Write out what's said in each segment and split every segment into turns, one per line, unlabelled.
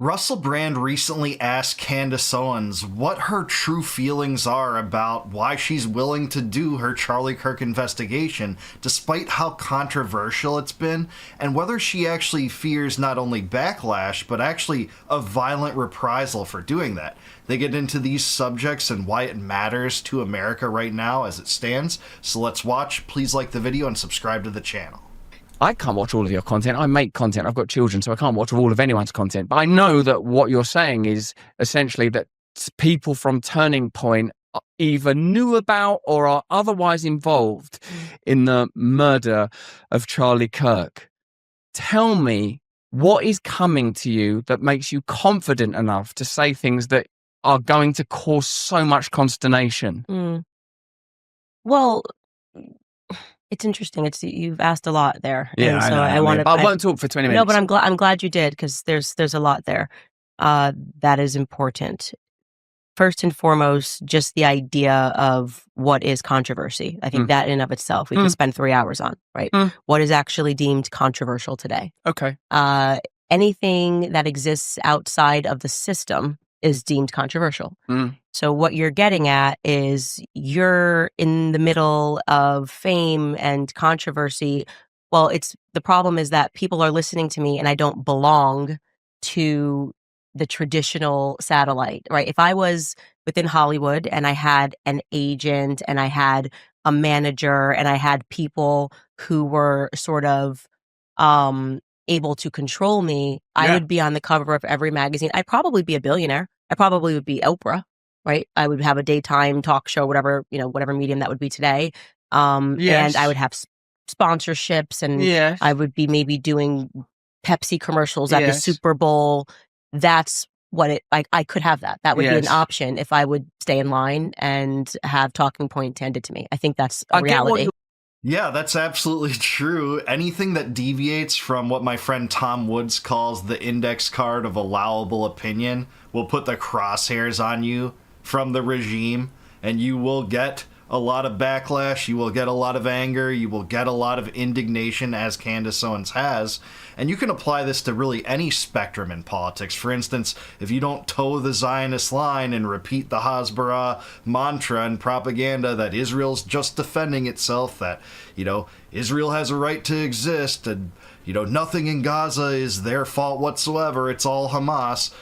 Russell Brand recently asked Candace Owens what her true feelings are about why she's willing to do her Charlie Kirk investigation, despite how controversial it's been, and whether she actually fears not only backlash, but actually a violent reprisal for doing that. They get into these subjects and why it matters to America right now as it stands, so let's watch. Please like the video and subscribe to the channel.
I can't watch all of your content. I make content. I've got children, so I can't watch all of anyone's content. But I know that what you're saying is essentially that people from Turning Point either knew about or are otherwise involved in the murder of Charlie Kirk. Tell me what is coming to you that makes you confident enough to say things that are going to cause so much consternation.
Well, it's interesting. You've asked a lot there.
Yeah,
and so
I won't talk for 20 minutes.
No, but I'm glad you did, because there's a lot there that is important. First and foremost, just the idea of what is controversy. I think that in and of itself we could spend 3 hours on, right? What is actually deemed controversial today?
Okay.
Anything that exists outside of the system is deemed controversial. So what you're getting at is you're in the middle of fame and controversy. Well, the problem is that people are listening to me and I don't belong to the traditional satellite, right? If I was within Hollywood and I had an agent and I had a manager and I had people who were sort of able to control me, I would be on the cover of every magazine. I'd probably be a billionaire. I probably would be Oprah, right? I would have a daytime talk show, whatever medium that would be today. And I would have sponsorships, and I would be maybe doing Pepsi commercials at the Super Bowl. That's what I could have that. That would be an option if I would stay in line and have Talking Point handed to me. I think that's a reality.
Yeah, that's absolutely true. Anything that deviates from what my friend Tom Woods calls the index card of allowable opinion will put the crosshairs on you from the regime, and you will get a lot of backlash, you will get a lot of anger, you will get a lot of indignation, as Candace Owens has. And you can apply this to really any spectrum in politics. For instance, if you don't toe the Zionist line and repeat the Hasbara mantra and propaganda that Israel's just defending itself, that, Israel has a right to exist, and, nothing in Gaza is their fault whatsoever, it's all Hamas,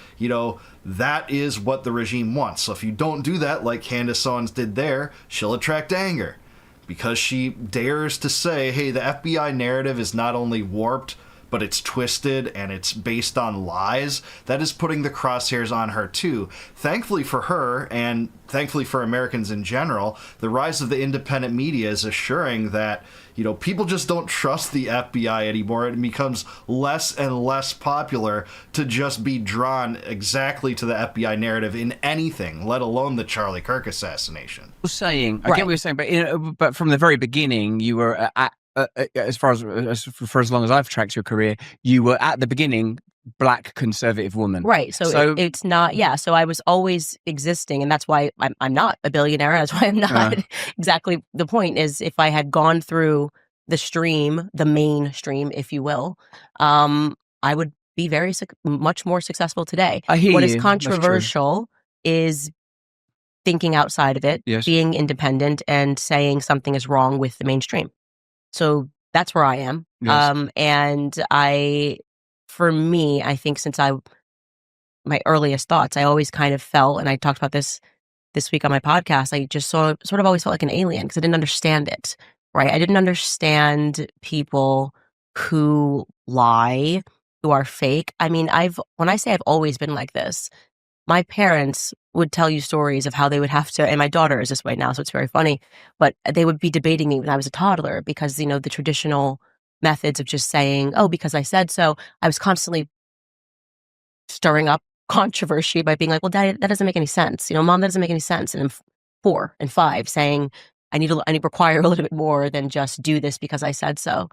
that is what the regime wants. So if you don't do that, like Candace Owens did there, she'll attract anger. Because she dares to say, hey, the FBI narrative is not only warped, but it's twisted and it's based on lies. That is putting the crosshairs on her too. Thankfully for her, and thankfully for Americans in general, the rise of the independent media is assuring that, people just don't trust the FBI anymore. It becomes less and less popular to just be drawn exactly to the FBI narrative in anything, let alone the Charlie Kirk assassination.
I get what you're saying, but from the very beginning, you were for as long as I've tracked your career, you were at the beginning Black conservative woman,
right? So it's not, So I was always existing, and that's why I'm not a billionaire. That's why I'm not exactly. The point is, if I had gone through the mainstream, if you will, I would be much more successful today.
I hear
what
you.
Is controversial is thinking outside of it, being independent, and saying something is wrong with the mainstream. So that's where I am. And for me, I think since my earliest thoughts, I always kind of felt, and I talked about this week on my podcast, I just sort of always felt like an alien because I didn't understand it, right? I didn't understand people who lie, who are fake. I mean, when I say I've always been like this, my parents would tell you stories of how they would have to, and my daughter is this way now, so it's very funny, but they would be debating me when I was a toddler because, the traditional methods of just saying, oh, because I said so, I was constantly stirring up controversy by being like, well, Daddy, that doesn't make any sense. Mom, that doesn't make any sense. And I'm 4 and 5 saying, I need require a little bit more than just do this because I said so.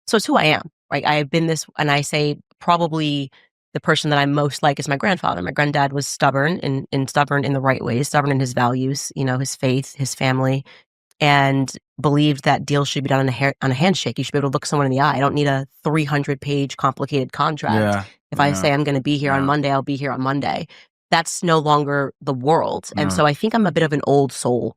So it's who I am, right? I have been this, and I say probably the person that I'm most like is my grandfather. My granddad was stubborn and stubborn in the right ways, stubborn in his values, his faith, his family. and believed that deals should be done on a handshake. You should be able to look someone in the eye. I don't need a 300-page complicated contract. If I say I'm going to be here on Monday, I'll be here on Monday. That's no longer the world. And so I think I'm a bit of an old soul.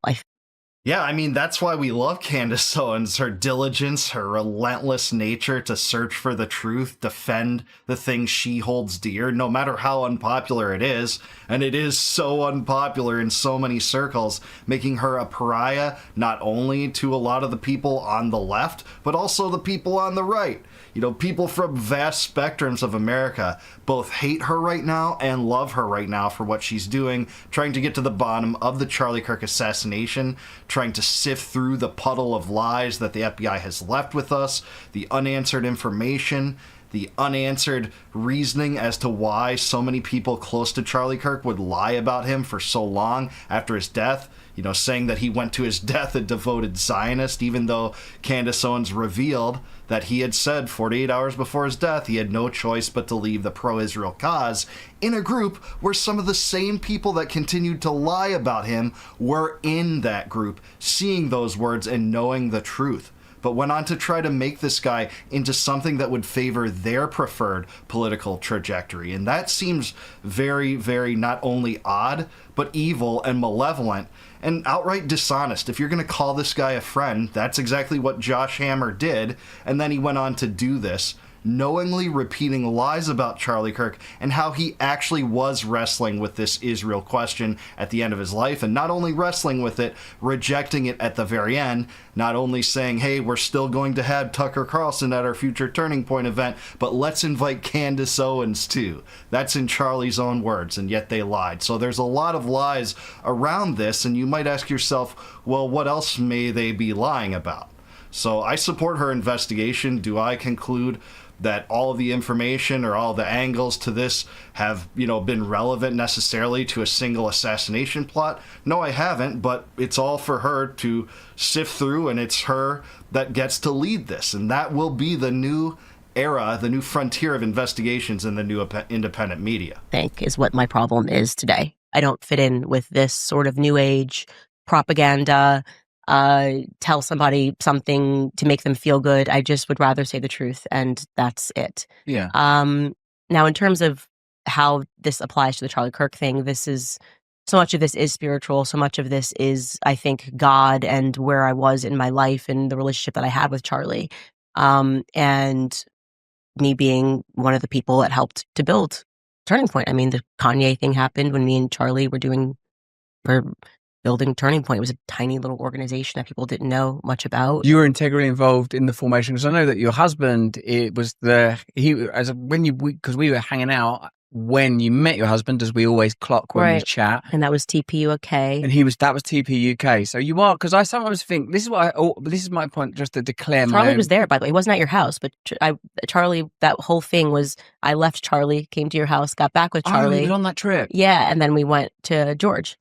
Yeah, I mean, that's why we love Candace Owens, her diligence, her relentless nature to search for the truth, defend the things she holds dear, no matter how unpopular it is. And it is so unpopular in so many circles, making her a pariah not only to a lot of the people on the left, but also the people on the right. You know, people from vast spectrums of America both hate her right now and love her right now for what she's doing, trying to get to the bottom of the Charlie Kirk assassination, trying to sift through the puddle of lies that the FBI has left with us, the unanswered information, the unanswered reasoning as to why so many people close to Charlie Kirk would lie about him for so long after his death, you know, saying that he went to his death a devoted Zionist, even though Candace Owens revealed that he had said 48 hours before his death he had no choice but to leave the pro-Israel cause, in a group where some of the same people that continued to lie about him were in that group, seeing those words and knowing the truth, but went on to try to make this guy into something that would favor their preferred political trajectory. And that seems very, very not only odd, but evil and malevolent and outright dishonest. If you're going to call this guy a friend, that's exactly what Josh Hammer did. And then he went on to do this, knowingly repeating lies about Charlie Kirk and how he actually was wrestling with this Israel question at the end of his life, and not only wrestling with it, rejecting it at the very end, not only saying, hey, we're still going to have Tucker Carlson at our future Turning Point event, but let's invite Candace Owens too. That's in Charlie's own words, and yet they lied. So there's a lot of lies around this, and you might ask yourself, well, what else may they be lying about? So I support her investigation. Do I conclude that all of the information or all the angles to this have, you know, been relevant necessarily to a single assassination plot? No, I haven't, but it's all for her to sift through, and it's her that gets to lead this. And that will be the new era, the new frontier of investigations in the new independent media.
I think is what my problem is today. I don't fit in with this sort of new age propaganda, tell somebody something to make them feel good. I just would rather say the truth, and that's it.
Yeah.
Now, in terms of how this applies to the Charlie Kirk thing, so much of this is spiritual. So much of this is, I think, God and where I was in my life and the relationship that I had with Charlie. And me being one of the people that helped to build Turning Point. I mean, the Kanye thing happened when me and Charlie were building Turning Point. It was a tiny little organization that people didn't know much about.
You were integrally involved in the formation, because I know that your husband, because we were hanging out when you met your husband, as we always clock when we chat,
and that was TP UK,
and that was TP UK. So you are, because I sometimes think this is my point, just to declare.
Charlie was there, by the way. He wasn't at your house, but Charlie. That whole thing was, I left Charlie, came to your house, got back with Charlie.
Oh, you were on that trip,
yeah, and then we went to George.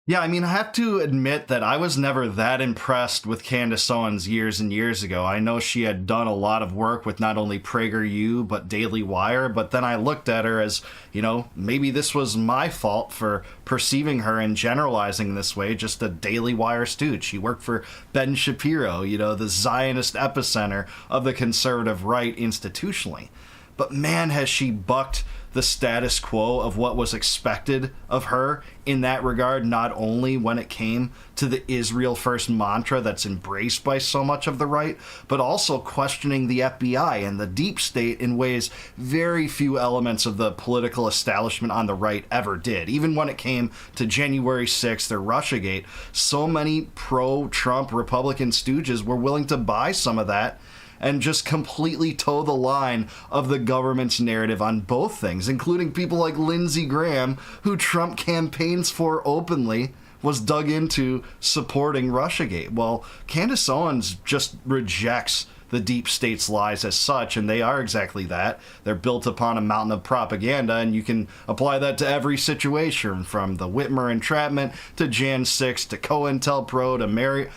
Yeah, I mean, I have to admit that I was never that impressed with Candace Owens years and years ago. I know she had done a lot of work with not only PragerU, but Daily Wire, but then I looked at her as, you know, maybe this was my fault for perceiving her and generalizing this way, just a Daily Wire stooge. She worked for Ben Shapiro, you know, the Zionist epicenter of the conservative right institutionally. But man, has she bucked the status quo of what was expected of her in that regard, not only when it came to the Israel first mantra that's embraced by so much of the right, but also questioning the FBI and the deep state in ways very few elements of the political establishment on the right ever did. Even when it came to January 6th or Russiagate, so many pro-Trump Republican stooges were willing to buy some of that and just completely toe the line of the government's narrative on both things, including people like Lindsey Graham, who Trump campaigns for openly, was dug into supporting Russiagate. Well, Candace Owens just rejects the deep state's lies as such, and they are exactly that. They're built upon a mountain of propaganda, and you can apply that to every situation, from the Whitmer entrapment to Jan 6 to COINTELPRO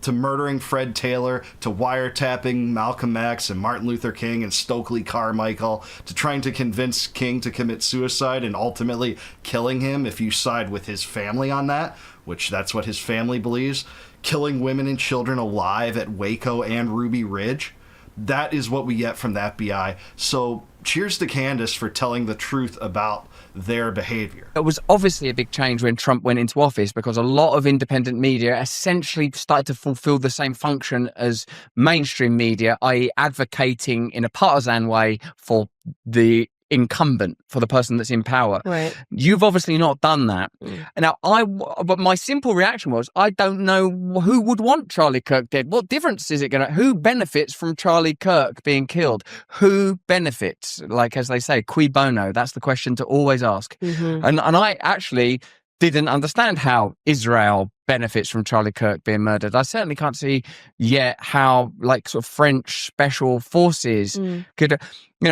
to murdering Fred Taylor, to wiretapping Malcolm X and Martin Luther King and Stokely Carmichael, to trying to convince King to commit suicide and ultimately killing him if you side with his family on that, which that's what his family believes. killing women and children alive at Waco and Ruby Ridge. That is what we get from the FBI. So cheers to Candace for telling the truth about their behavior.
It was obviously a big change when Trump went into office, because a lot of independent media essentially started to fulfill the same function as mainstream media, i.e. advocating in a partisan way for the incumbent, for the person that's in power.
Right.
You've obviously not done that. Now, but my simple reaction was, I don't know who would want Charlie Kirk dead. What difference is it going to? Who benefits from Charlie Kirk being killed? Who benefits? Like, as they say, cui bono. That's the question to always ask. And I actually didn't understand how Israel benefits from Charlie Kirk being murdered. I certainly can't see yet how, like, sort of French special forces could,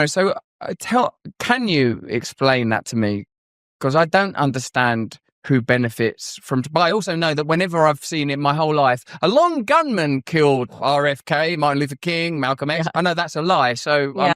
so can you explain that to me? Because I don't understand who benefits from, but I also know that whenever I've seen in my whole life, a lone gunman killed RFK, Martin Luther King, Malcolm X. I know that's a lie. So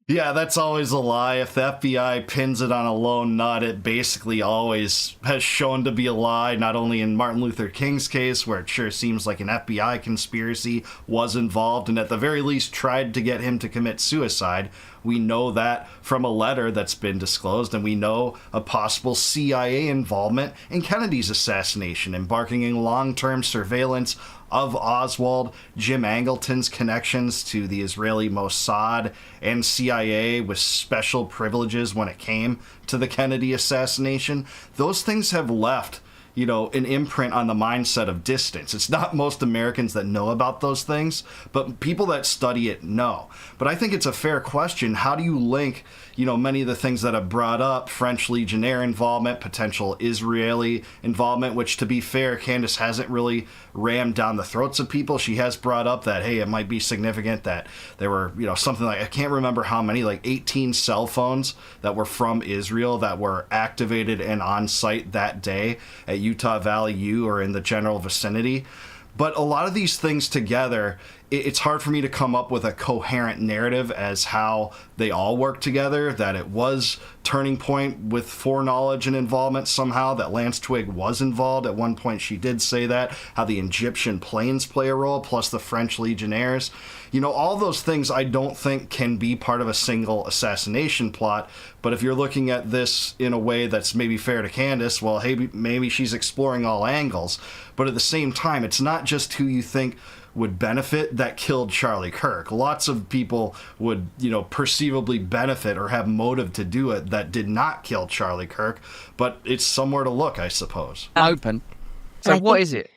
yeah, that's always a lie. If the FBI pins it on a lone nut, it basically always has shown to be a lie, not only in Martin Luther King's case, where it sure seems like an FBI conspiracy was involved and at the very least tried to get him to commit suicide. We know that from a letter that's been disclosed, and we know a possible CIA involvement in Kennedy's assassination, embarking in long-term surveillance of Oswald, Jim Angleton's connections to the Israeli Mossad and CIA with special privileges when it came to the Kennedy assassination. Those things have left, an imprint on the mindset of distance. It's not most Americans that know about those things, but people that study it know. But I think it's a fair question. How do you link, many of the things that have brought up, French Legionnaire involvement, potential Israeli involvement, which, to be fair, Candace hasn't really rammed down the throats of people. She has brought up that, hey, it might be significant that there were, something like, I can't remember how many, like 18 cell phones that were from Israel that were activated and on site that day at Utah Valley U or in the general vicinity. But a lot of these things together, it's hard for me to come up with a coherent narrative as how they all work together, that it was Turning Point with foreknowledge and involvement somehow, that Lance Twigg was involved. At one point she did say that, how the Egyptian planes play a role, plus the French Legionnaires. All those things I don't think can be part of a single assassination plot. But if you're looking at this in a way that's maybe fair to Candace, well, hey, maybe she's exploring all angles. But at the same time, it's not just who you think would benefit that killed Charlie Kirk. Lots of people would, perceivably benefit or have motive to do it that did not kill Charlie Kirk. But it's somewhere to look, I suppose.
Open. So what is it?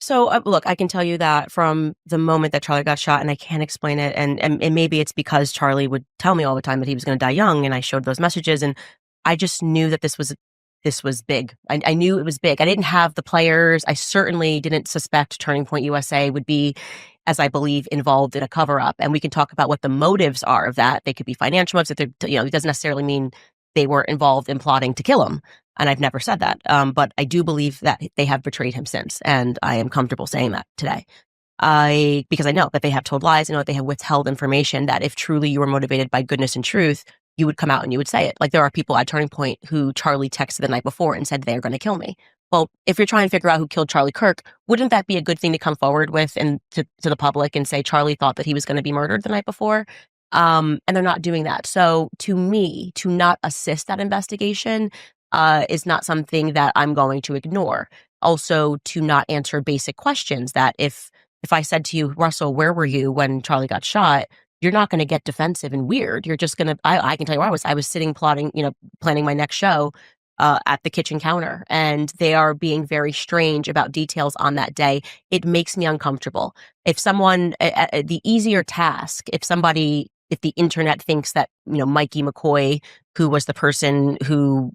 So, look, I can tell you that from the moment that Charlie got shot, and I can't explain it, and maybe it's because Charlie would tell me all the time that he was going to die young, and I showed those messages, and I just knew that this was big. I knew it was big. I didn't have the players. I certainly didn't suspect Turning Point USA would be, as I believe, involved in a cover-up, and we can talk about what the motives are of that. They could be financial motives. It doesn't necessarily mean they were involved in plotting to kill him. And I've never said that. But I do believe that they have betrayed him since. And I am comfortable saying that today. Because I know that they have told lies. I know that they have withheld information, that if truly you were motivated by goodness and truth, you would come out and you would say it. Like, there are people at Turning Point who Charlie texted the night before and said they're going to kill me. Well, if you're trying to figure out who killed Charlie Kirk, wouldn't that be a good thing to come forward with and to the public and say Charlie thought that he was going to be murdered the night before? And they're not doing that. So to me, to not assist that investigation is not something that I'm going to ignore. Also, to not answer basic questions, that if I said to you, Russell, where were you when Charlie got shot? You're not going to get defensive and weird. You're just going to, I can tell you where I was. I was sitting planning my next show at the kitchen counter, and they are being very strange about details on that day. It makes me uncomfortable. If someone, the easier task, if the internet thinks that, Mikey McCoy, who was the person who,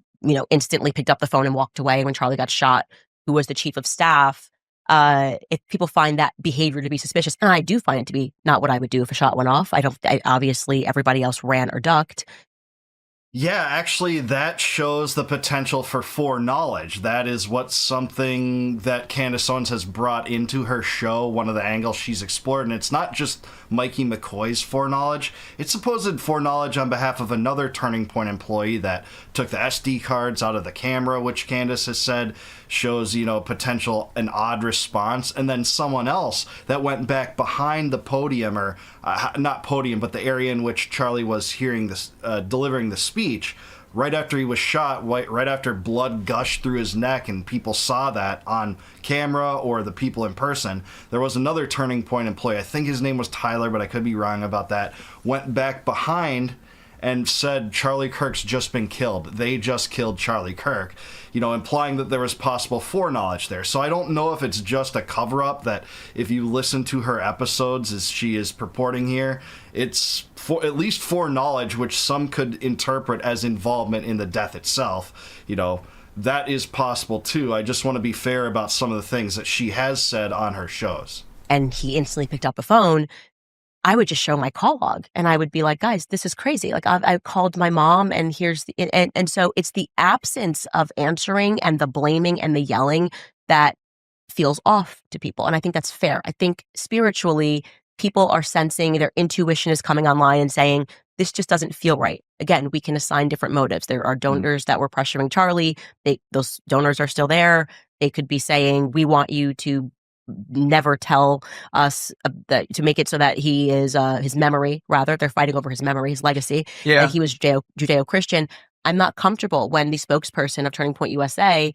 instantly picked up the phone and walked away when Charlie got shot, who was the chief of staff, if people find that behavior to be suspicious, and I do find it to be not what I would do if a shot went off. Obviously everybody else ran or ducked.
Yeah, actually, that shows the potential for foreknowledge. That is what something that Candace Owens has brought into her show, one of the angles she's explored. And it's not just Mikey McCoy's foreknowledge, it's supposed foreknowledge on behalf of another Turning Point employee that took the SD cards out of the camera, which Candace has said shows, potential an odd response. And then someone else that went back behind the podium, or not podium, but the area in which Charlie was hearing this, delivering the speech, right after he was shot, right after blood gushed through his neck, and people saw that on camera or the people in person. There was another Turning Point employee, I think his name was Tyler, but I could be wrong about that, went back behind and said Charlie Kirk's just been killed. They just killed Charlie Kirk, implying that there was possible foreknowledge there. So I don't know if it's just a cover-up, that if you listen to her episodes as she is purporting here, it's for at least foreknowledge, which some could interpret as involvement in the death itself. That is possible too. I just want to be fair about some of the things that she has said on her shows.
And he instantly picked up a phone. I would just show my call log and I would be like, guys, this is crazy. Like I called my mom and here's the, and so it's the absence of answering and the blaming and the yelling that feels off to people. And I think that's fair. I think spiritually, people are sensing, their intuition is coming online and saying, this just doesn't feel right. Again, we can assign different motives. There are donors that were pressuring Charlie. Those donors are still there. They could be saying, we want you to never tell us that, to make it so that he is his memory, rather they're fighting over his memory, his legacy, that he was Judeo-Christian. I'm not comfortable when the spokesperson of Turning Point USA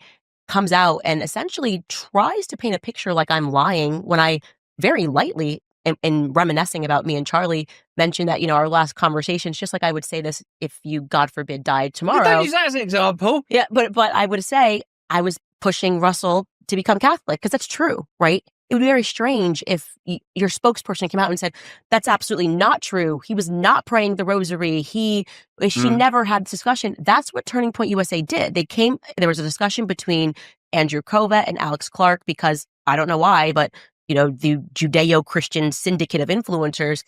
comes out and essentially tries to paint a picture like I'm lying, when I very lightly in reminiscing about me and Charlie mentioned that, our last conversations, just like I would say this if you, God forbid, died tomorrow.
Don't use that as an example.
Yeah, but I would say I was pushing Russell to become Catholic, because that's true, right? It would be very strange if your spokesperson came out and said, that's absolutely not true. He was not praying the rosary. She never had this discussion. That's what Turning Point USA did. There was a discussion between Andrew Kova and Alex Clark, because I don't know why, but, the Judeo-Christian syndicate of influencers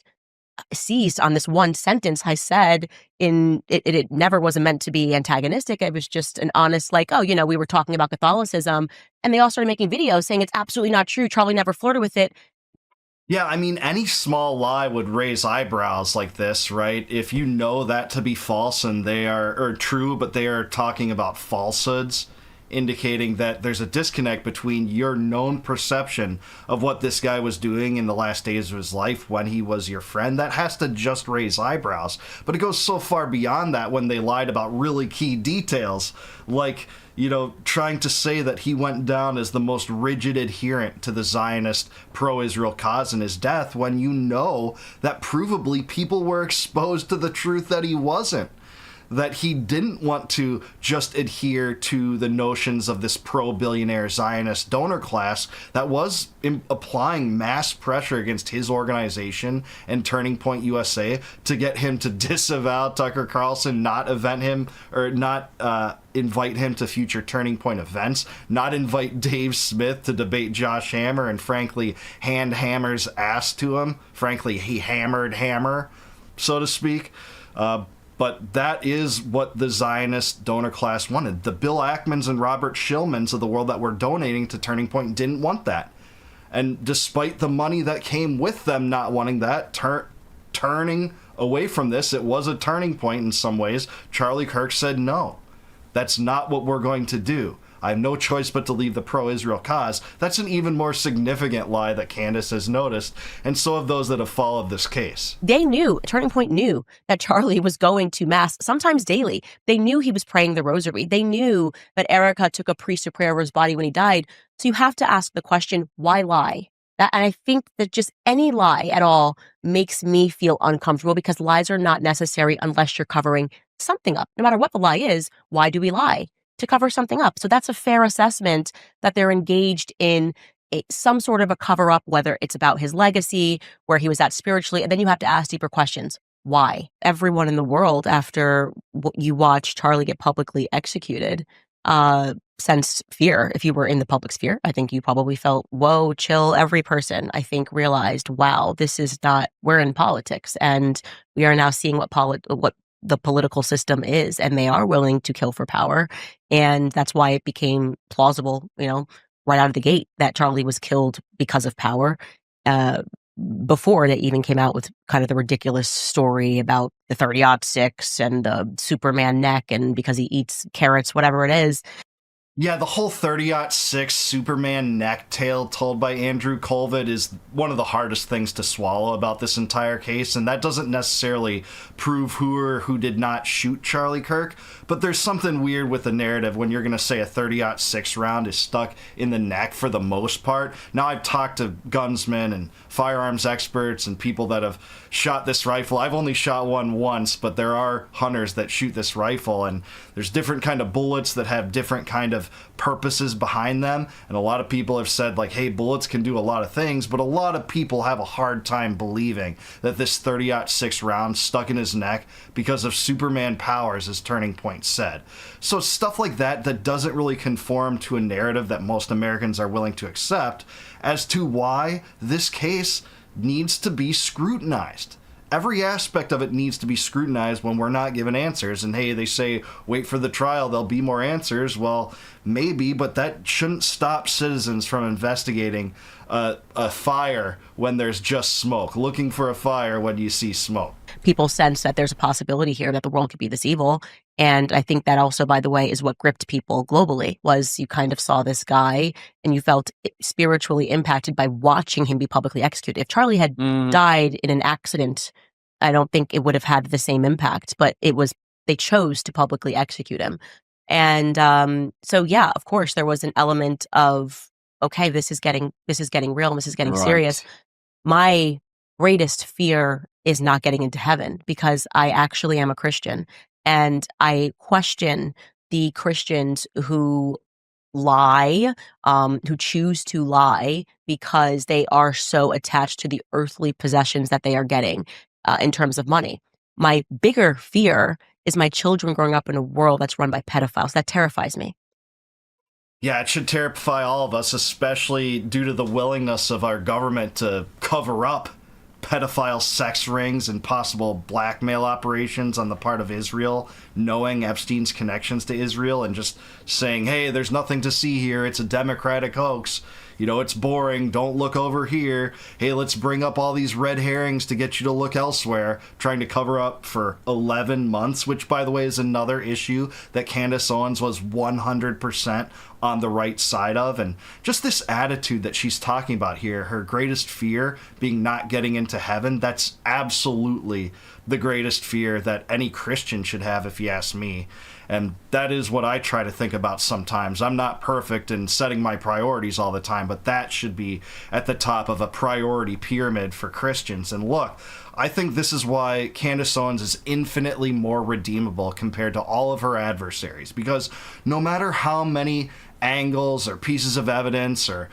seized on this one sentence I said. It never was meant to be antagonistic. It was just an honest, like, we were talking about Catholicism, and they all started making videos saying it's absolutely not true. Charlie never flirted with it.
Yeah, I mean, any small lie would raise eyebrows like this, right? If you know that to be false and or true, but they are talking about falsehoods, indicating that there's a disconnect between your known perception of what this guy was doing in the last days of his life when he was your friend. That has to just raise eyebrows. But it goes so far beyond that when they lied about really key details, like, trying to say that he went down as the most rigid adherent to the Zionist pro-Israel cause in his death, when that provably people were exposed to the truth that he wasn't. That he didn't want to just adhere to the notions of this pro-billionaire Zionist donor class that was applying mass pressure against his organization and Turning Point USA to get him to disavow Tucker Carlson, not invite him to future Turning Point events, not invite Dave Smith to debate Josh Hammer, and frankly, hand Hammer's ass to him. Frankly, he hammered Hammer, so to speak. But that is what the Zionist donor class wanted. The Bill Ackmans and Robert Schillmans of the world that were donating to Turning Point didn't want that. And despite the money that came with them not wanting that, turning away from this, it was a turning point in some ways. Charlie Kirk said, no, that's not what we're going to do. I have no choice but to leave the pro-Israel cause. That's an even more significant lie that Candace has noticed, and so have those that have followed this case.
Turning Point knew that Charlie was going to mass, sometimes daily. They knew he was praying the rosary. They knew that Erica took a priest to pray over his body when he died. So you have to ask the question, why lie? And I think that just any lie at all makes me feel uncomfortable, because lies are not necessary unless you're covering something up. No matter what the lie is, why do we lie? To cover something up. So that's a fair assessment that they're engaged in some sort of a cover up, whether it's about his legacy, where he was at spiritually. And then you have to ask deeper questions. Why? Everyone in the world, after you watch Charlie get publicly executed, sensed fear. If you were in the public sphere, I think you probably felt, whoa, chill. Every person, I think, realized, wow, this is not, we're in politics. And we are now seeing what the political system is, and they are willing to kill for power. And that's why it became plausible, right out of the gate that Charlie was killed because of power. Before it even came out with kind of the ridiculous story about the 30-06 and the Superman neck, and because he eats carrots, whatever it is.
Yeah, the whole 30-06 Superman neck tale told by Andrew Colvett is one of the hardest things to swallow about this entire case, and that doesn't necessarily prove who or who did not shoot Charlie Kirk, but there's something weird with the narrative when you're going to say a 30-06 round is stuck in the neck for the most part. Now, I've talked to gunsmen and firearms experts and people that have shot this rifle. I've only shot one once, but there are hunters that shoot this rifle, and there's different kind of bullets that have different kind of purposes behind them, and a lot of people have said, like, hey, bullets can do a lot of things, but a lot of people have a hard time believing that this 30-06 round stuck in his neck because of Superman powers, as Turning Point said. So stuff like that doesn't really conform to a narrative that most Americans are willing to accept as to why this case needs to be scrutinized. Every aspect of it needs to be scrutinized when we're not given answers. And hey, they say, wait for the trial, there'll be more answers. Well, maybe, but that shouldn't stop citizens from investigating a fire when there's just smoke, looking for a fire when you see smoke.
People sense that there's a possibility here that the world could be this evil. And I think that also, by the way, is what gripped people globally, was you kind of saw this guy and you felt spiritually impacted by watching him be publicly executed. If Charlie had died in an accident, I don't think it would have had the same impact, but they chose to publicly execute him. And so, yeah, of course, there was an element of, okay, this is getting real, this is getting serious. My greatest fear is not getting into heaven, because I actually am a Christian. And I question the Christians who lie, who choose to lie because they are so attached to the earthly possessions that they are getting in terms of money. My bigger fear is my children growing up in a world that's run by pedophiles. That terrifies me.
Yeah, it should terrify all of us, especially due to the willingness of our government to cover up pedophile sex rings and possible blackmail operations on the part of Israel, knowing Epstein's connections to Israel and just saying, hey, there's nothing to see here, it's a Democratic hoax. It's boring, don't look over here. Hey, let's bring up all these red herrings to get you to look elsewhere, trying to cover up for 11 months, which, by the way, is another issue that Candace Owens was 100% on the right side of. And just this attitude that she's talking about here, her greatest fear being not getting into heaven, that's absolutely the greatest fear that any Christian should have, if you ask me. And that is what I try to think about sometimes. I'm not perfect in setting my priorities all the time, but that should be at the top of a priority pyramid for Christians. And look, I think this is why Candace Owens is infinitely more redeemable compared to all of her adversaries, because no matter how many angles or pieces of evidence or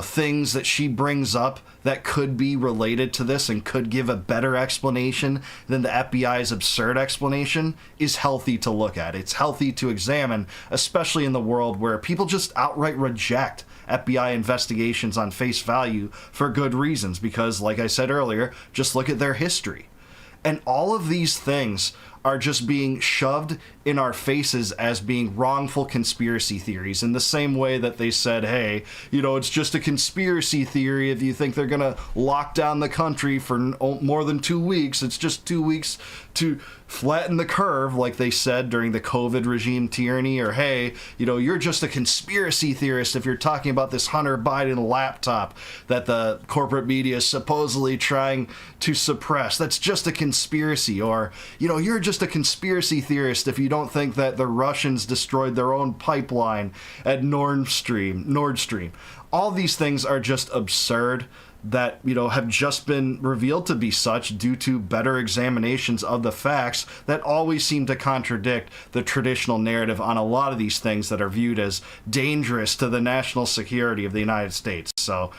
things that she brings up that could be related to this and could give a better explanation than the FBI's absurd explanation, is healthy to look at. It's healthy to examine, especially in the world where people just outright reject FBI investigations on face value for good reasons, because, like I said earlier, just look at their history. And all of these things are just being shoved in our faces as being wrongful conspiracy theories, in the same way that they said, hey, it's just a conspiracy theory if you think they're going to lock down the country for more than 2 weeks. It's just 2 weeks to flatten the curve, like they said during the COVID regime tyranny. Or, hey, you're just a conspiracy theorist if you're talking about this Hunter Biden laptop that the corporate media is supposedly trying to suppress. That's just a conspiracy. Or, you're just a conspiracy theorist if you don't think that the Russians destroyed their own pipeline at Nord Stream. All these things are just absurd that, have just been revealed to be such due to better examinations of the facts that always seem to contradict the traditional narrative on a lot of these things that are viewed as dangerous to the national security of the United States. So,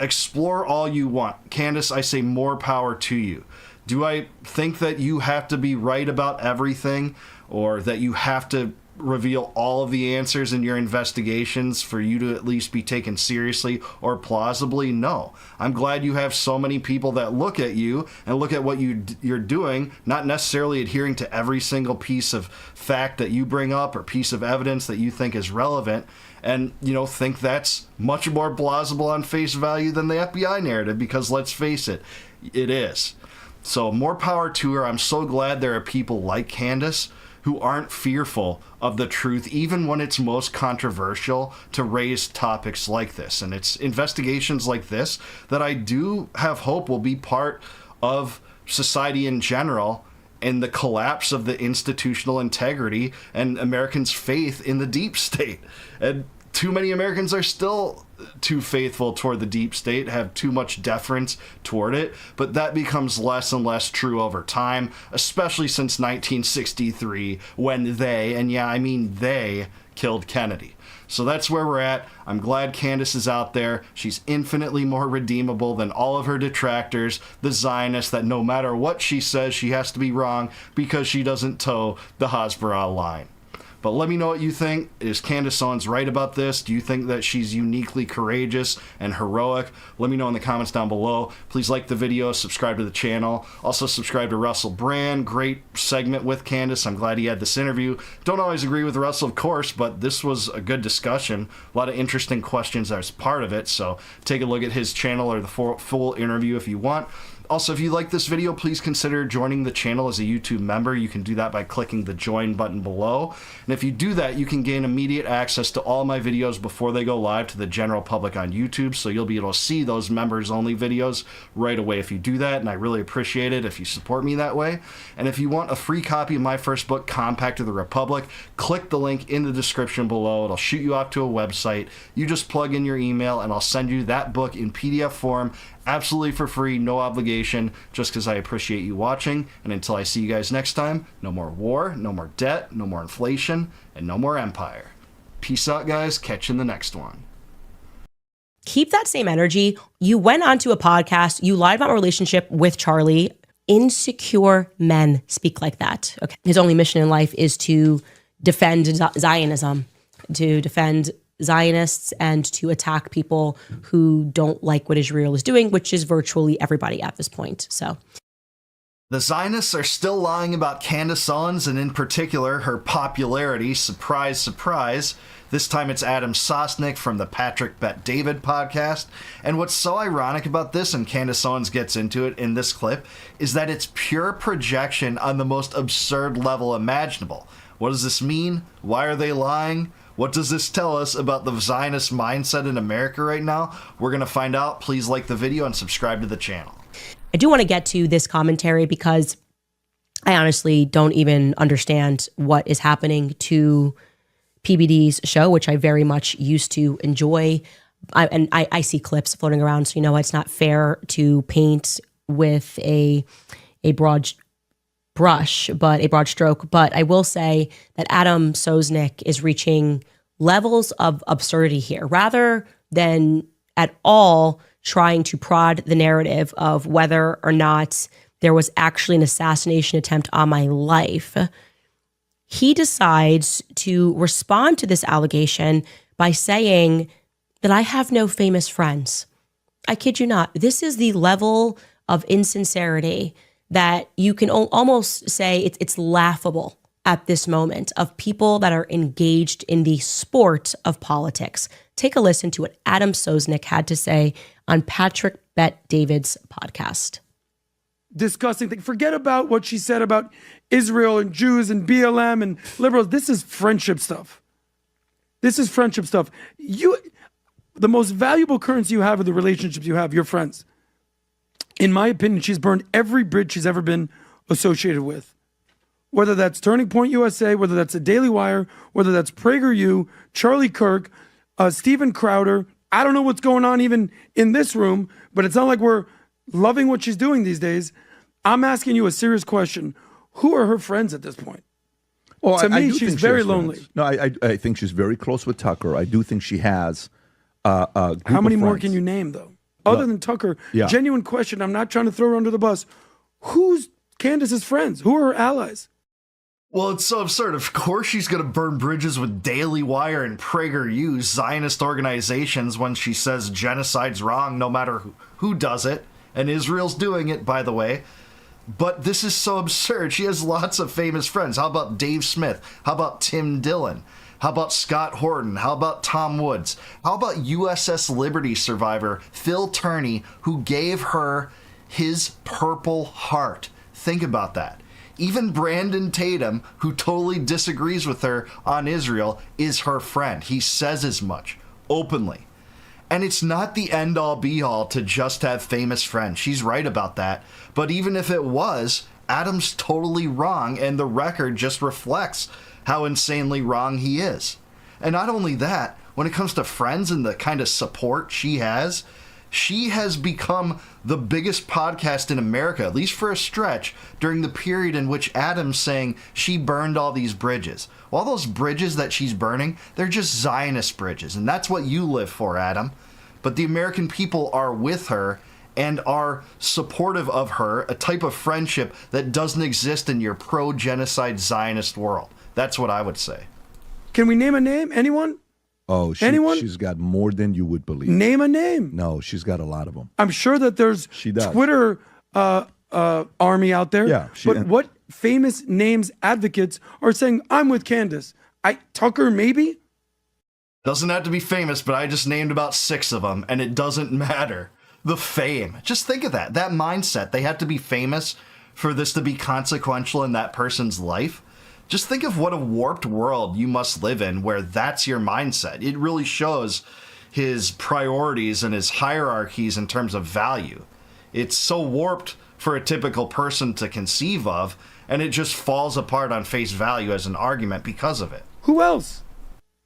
explore all you want. Candace, I say more power to you. Do I think that you have to be right about everything? or that you have to reveal all of the answers in your investigations for you to at least be taken seriously or plausibly. No. I'm glad you have so many people that look at you and look at what you're doing, not necessarily adhering to every single piece of fact that you bring up or piece of evidence that you think is relevant, and, you know, think that's much more plausible on face value than the FBI narrative, because let's face it, it is. So more power to her. I'm so glad there are people like Candace who aren't fearful of the truth, even when it's most controversial, to raise topics like this. And it's investigations like this that I do have hope will be part of society in general, and the collapse of the institutional integrity and Americans' faith in the deep state. And too many Americans are still too faithful toward the deep state, have too much deference toward it, but that becomes less and less true over time, especially since 1963, when they, and yeah, I mean they, killed Kennedy. So that's where we're at. I'm glad Candace is out there. She's infinitely more redeemable than all of her detractors, the Zionists, that no matter what she says, she has to be wrong because she doesn't toe the Hasbara line. But let me know what you think. Is Candace Owens right about this? Do you think that she's uniquely courageous and heroic? Let me know in the comments down below. Please like the video, subscribe to the channel. Also subscribe to Russell Brand. Great segment with Candace. I'm glad he had this interview. Don't always agree with Russell, of course, but this was a good discussion. A lot of interesting questions as part of it. So take a look at his channel or the full interview if you want. Also, if you like this video, please consider joining the channel as a YouTube member. You can do that by clicking the join button below. And if you do that, you can gain immediate access to all my videos before they go live to the general public on YouTube. So you'll be able to see those members only videos right away if you do that. And I really appreciate it if you support me that way. And if you want a free copy of my first book, Compact of the Republic, click the link in the description below. It'll shoot you off to a website. You just plug in your email and I'll send you that book in PDF form, absolutely for free, no obligation, just because I appreciate you watching. And until I see you guys next time, no more war, no more debt, no more inflation, and no more empire. Peace out, guys. Catch you in the next one.
Keep that same energy. You went onto a podcast, you lied about my relationship with Charlie. Insecure men speak like that. Okay. His only mission in life is to defend Zionism, to defend Zionists, and to attack people who don't like what Israel is doing, which is virtually everybody at this point. So
the Zionists are still lying about Candace Owens, and in particular her popularity. Surprise, surprise. This time it's Adam Sosnick from the Patrick Bet David podcast. And what's so ironic about this, and Candace Owens gets into it in this clip, is that it's pure projection on the most absurd level imaginable. What does this mean? Why are they lying? What does this tell us about the Zionist mindset in America right now? We're going to find out. Please like the video and subscribe to the channel.
I do want to get to this commentary because I honestly don't even understand what is happening to PBD's show, which I very much used to enjoy. I see clips floating around, so you know it's not fair to paint with a broad brush, but a broad stroke. But I will say that Adam Sosnick is reaching levels of absurdity here, rather than at all trying to prod the narrative of whether or not there was actually an assassination attempt on my life. He decides to respond to this allegation by saying that I have no famous friends. I kid you not. This is the level of insincerity that you can almost say it's laughable at this moment, of people that are engaged in the sport of politics. Take a listen to what Adam Sosnick had to say on Patrick Bet David's podcast.
Disgusting thing. Forget about what she said about Israel and Jews and BLM and liberals. This is friendship stuff. This is friendship stuff. The most valuable currency you have are the relationships you have, your friends. In my opinion, she's burned every bridge she's ever been associated with. Whether that's Turning Point USA, whether that's the Daily Wire, whether that's PragerU, Charlie Kirk, Steven Crowder. I don't know what's going on even in this room, but it's not like we're loving what she's doing these days. I'm asking you a serious question. Who are her friends at this point?
Well,
to me, she's very lonely.
No, I think she's very close with Tucker. I do think she has a group
How many
of
more
friends.
can you name, though? Other than Tucker,
yeah.
Genuine question. I'm not trying to throw her under the bus. Who's Candace's friends? Who are her allies?
Well, it's so absurd. Of course she's going to burn bridges with Daily Wire and PragerU, Zionist organizations, when she says genocide's wrong, no matter who does it. And Israel's doing it, by the way. But this is so absurd. She has lots of famous friends. How about Dave Smith? How about Tim Dillon? How about Scott Horton? How about Tom Woods? How about USS Liberty survivor Phil Turney, who gave her his Purple Heart? Think about that. Even Brandon Tatum, who totally disagrees with her on Israel, is her friend. He says as much, openly. And it's not the end-all be-all to just have famous friends. She's right about that. But even if it was, Adam's totally wrong, and the record just reflects how insanely wrong he is. And not only that, when it comes to friends and the kind of support she has become the biggest podcast in America, at least for a stretch, during the period in which Adam's saying she burned all these bridges. All those bridges that she's burning, they're just Zionist bridges, and that's what you live for, Adam. But the American people are with her and are supportive of her, a type of friendship that doesn't exist in your pro-genocide Zionist world. That's what I would say.
Can we name a name? Anyone?
Oh,
anyone?
She's got more than you would believe.
Name a name.
No, she's got a lot of them.
I'm sure that there's Twitter army out there.
Yeah.
But what famous names advocates are saying, I'm with Candace? Tucker, maybe?
Doesn't have to be famous, but I just named about 6 of them, and it doesn't matter. The fame. Just think of that mindset. They have to be famous for this to be consequential in that person's life. Just think of what a warped world you must live in where that's your mindset. It really shows his priorities and his hierarchies in terms of value. It's so warped for a typical person to conceive of, and it just falls apart on face value as an argument because of it.
Who else?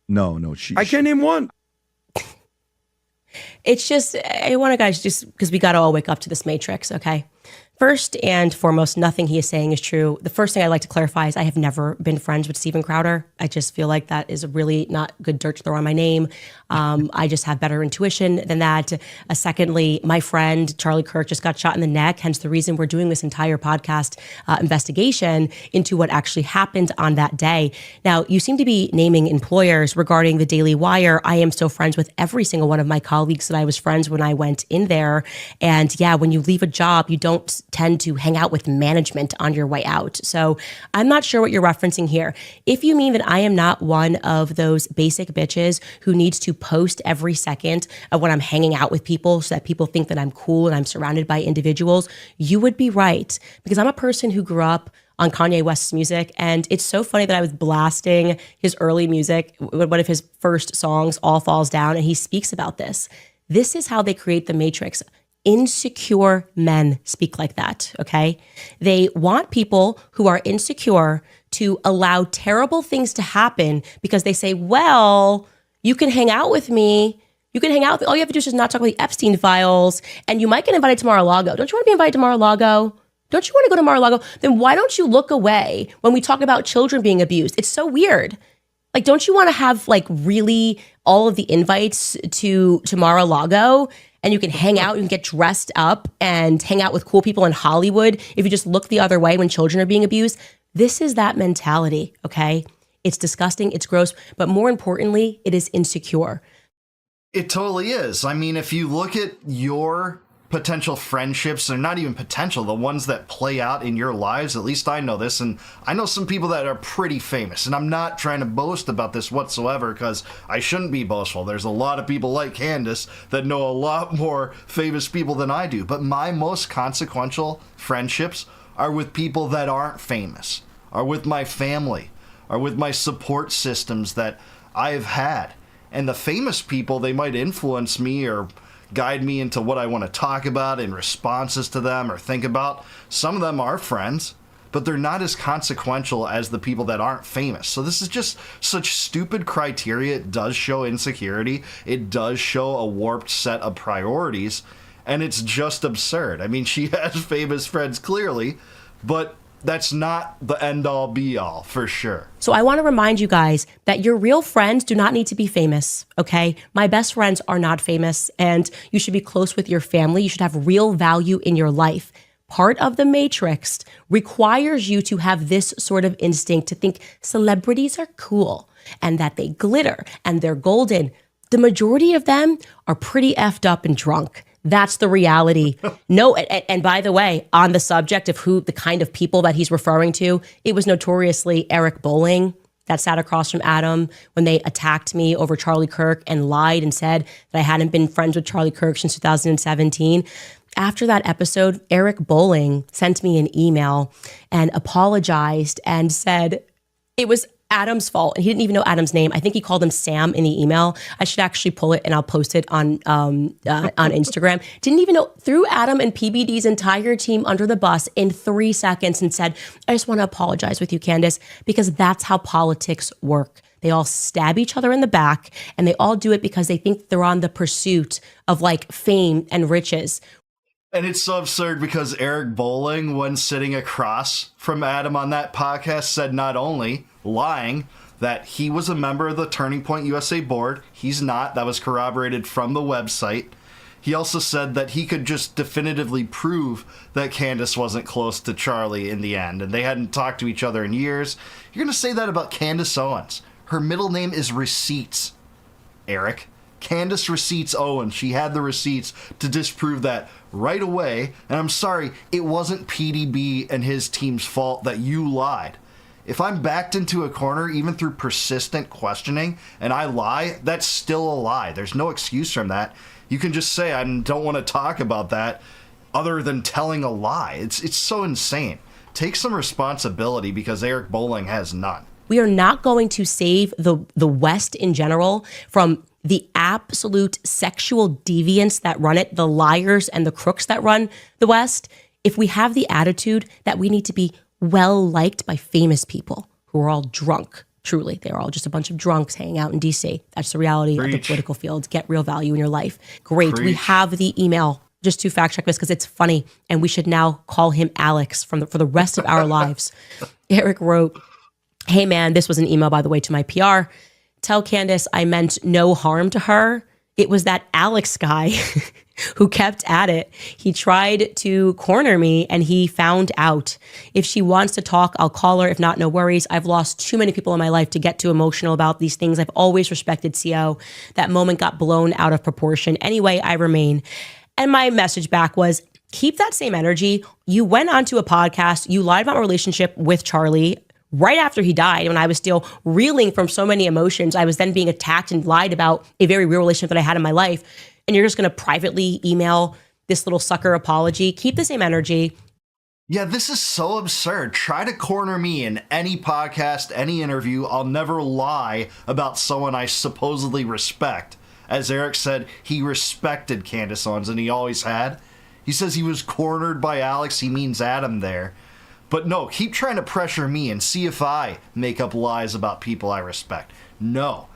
No.
I can't name one.
It's just, I want to guys, just because we got to all wake up to this matrix, okay? First and foremost, nothing he is saying is true. The first thing I'd like to clarify is I have never been friends with Steven Crowder. I just feel like that is really not good dirt to throw on my name. I just have better intuition than that. Secondly, my friend Charlie Kirk just got shot in the neck, hence the reason we're doing this entire podcast investigation into what actually happened on that day. Now, you seem to be naming employers regarding the Daily Wire. I am still friends with every single one of my colleagues that I was friends when I went in there. And yeah, when you leave a job, you don't tend to hang out with management on your way out. So I'm not sure what you're referencing here. If you mean that I am not one of those basic bitches who needs to post every second of when I'm hanging out with people so that people think that I'm cool and I'm surrounded by individuals, you would be right. Because I'm a person who grew up on Kanye West's music. And it's so funny that I was blasting his early music, one of his first songs, All Falls Down, and he speaks about this. This is how they create the matrix. Insecure men speak like that, okay? They want people who are insecure to allow terrible things to happen because they say, well, you can hang out with me. You can hang out with me. All you have to do is just not talk about the Epstein files, and you might get invited to Mar-a-Lago. Don't you want to be invited to Mar-a-Lago? Don't you want to go to Mar-a-Lago? Then why don't you look away when we talk about children being abused? It's so weird. Like, don't you want to have like really all of the invites to Mar-a-Lago? And you can hang out, you can get dressed up and hang out with cool people in Hollywood if you just look the other way when children are being abused. This is that mentality, okay? It's disgusting, it's gross, but more importantly, it is insecure.
It totally is. I mean, if you look at your potential friendships, they're not even potential, the ones that play out in your lives, at least I know this, and I know some people that are pretty famous, and I'm not trying to boast about this whatsoever because I shouldn't be boastful. There's a lot of people like Candace that know a lot more famous people than I do, but my most consequential friendships are with people that aren't famous, are with my family, are with my support systems that I've had. And the famous people, they might influence me or guide me into what I want to talk about in responses to them or think about. Some of them are friends, but they're not as consequential as the people that aren't famous. So this is just such stupid criteria. It does show insecurity. It does show a warped set of priorities, and it's just absurd. I mean, she has famous friends clearly, but that's not the end-all be-all, for sure.
So I want to remind you guys that your real friends do not need to be famous, okay? My best friends are not famous, and you should be close with your family. You should have real value in your life. part of the matrix requires you to have this sort of instinct to think celebrities are cool and that they glitter and they're golden. The majority of them are pretty effed up and drunk. That's the reality. No, and by the way, on the subject of the kind of people that he's referring to, it was notoriously Eric Bolling that sat across from Adam when they attacked me over Charlie Kirk and lied and said that I hadn't been friends with Charlie Kirk since 2017. After that episode, Eric Bolling sent me an email and apologized and said it was Adam's fault. And he didn't even know Adam's name. I think he called him Sam in the email. I should actually pull it and I'll post it on Instagram. Didn't even know, threw Adam and PBD's entire team under the bus in 3 seconds and said, I just want to apologize with you, Candace, because that's how politics work. They all stab each other in the back and they all do it because they think they're on the pursuit of like fame and riches.
And it's so absurd because Eric Bolling, when sitting across from Adam on that podcast, said not only lying that he was a member of the Turning Point USA board. He's not. That was corroborated from the website. He also said that he could just definitively prove that Candace wasn't close to Charlie in the end, and they hadn't talked to each other in years. You're going to say that about Candace Owens. Her middle name is Receipts, Eric. Candace Receipts Owens. She had the receipts to disprove that right away. And I'm sorry, it wasn't PDB and his team's fault that you lied. If I'm backed into a corner, even through persistent questioning, and I lie, that's still a lie. There's no excuse from that. You can just say, I don't want to talk about that, other than telling a lie. It's so insane. Take some responsibility, because Eric Bolling has none.
We are not going to save the West in general from the absolute sexual deviants that run it, the liars and the crooks that run the West, if we have the attitude that we need to be well liked by famous people who are all drunk. Truly, they're all just a bunch of drunks hanging out in DC. That's the reality of the political field. Get real value in your life. Great. We have the email. Just to fact check this because it's funny, and we should now call him Alex for the rest of our lives. Eric wrote, "Hey man, this was an email, by the way, to my PR. Tell Candace I meant no harm to her. It was that Alex guy who kept at it. He tried to corner me and he found out. If she wants to talk, I'll call her. If not, no worries. I've lost too many people in my life to get too emotional about these things. I've always respected CO. That moment got blown out of proportion. Anyway, I remain." And my message back was, keep that same energy. You went onto a podcast. You lied about my relationship with Charlie right after he died, when I was still reeling from so many emotions. I was then being attacked and lied about a very real relationship that I had in my life. And you're just going to privately email this little sucker apology. Keep the same energy.
Yeah, this is so absurd. Try to corner me in any podcast, any interview. I'll never lie about someone I supposedly respect. As Eric said, he respected Candace Owens, and he always had. He says he was cornered by Alex. He means Adam there. But no, keep trying to pressure me and see if I make up lies about people I respect. No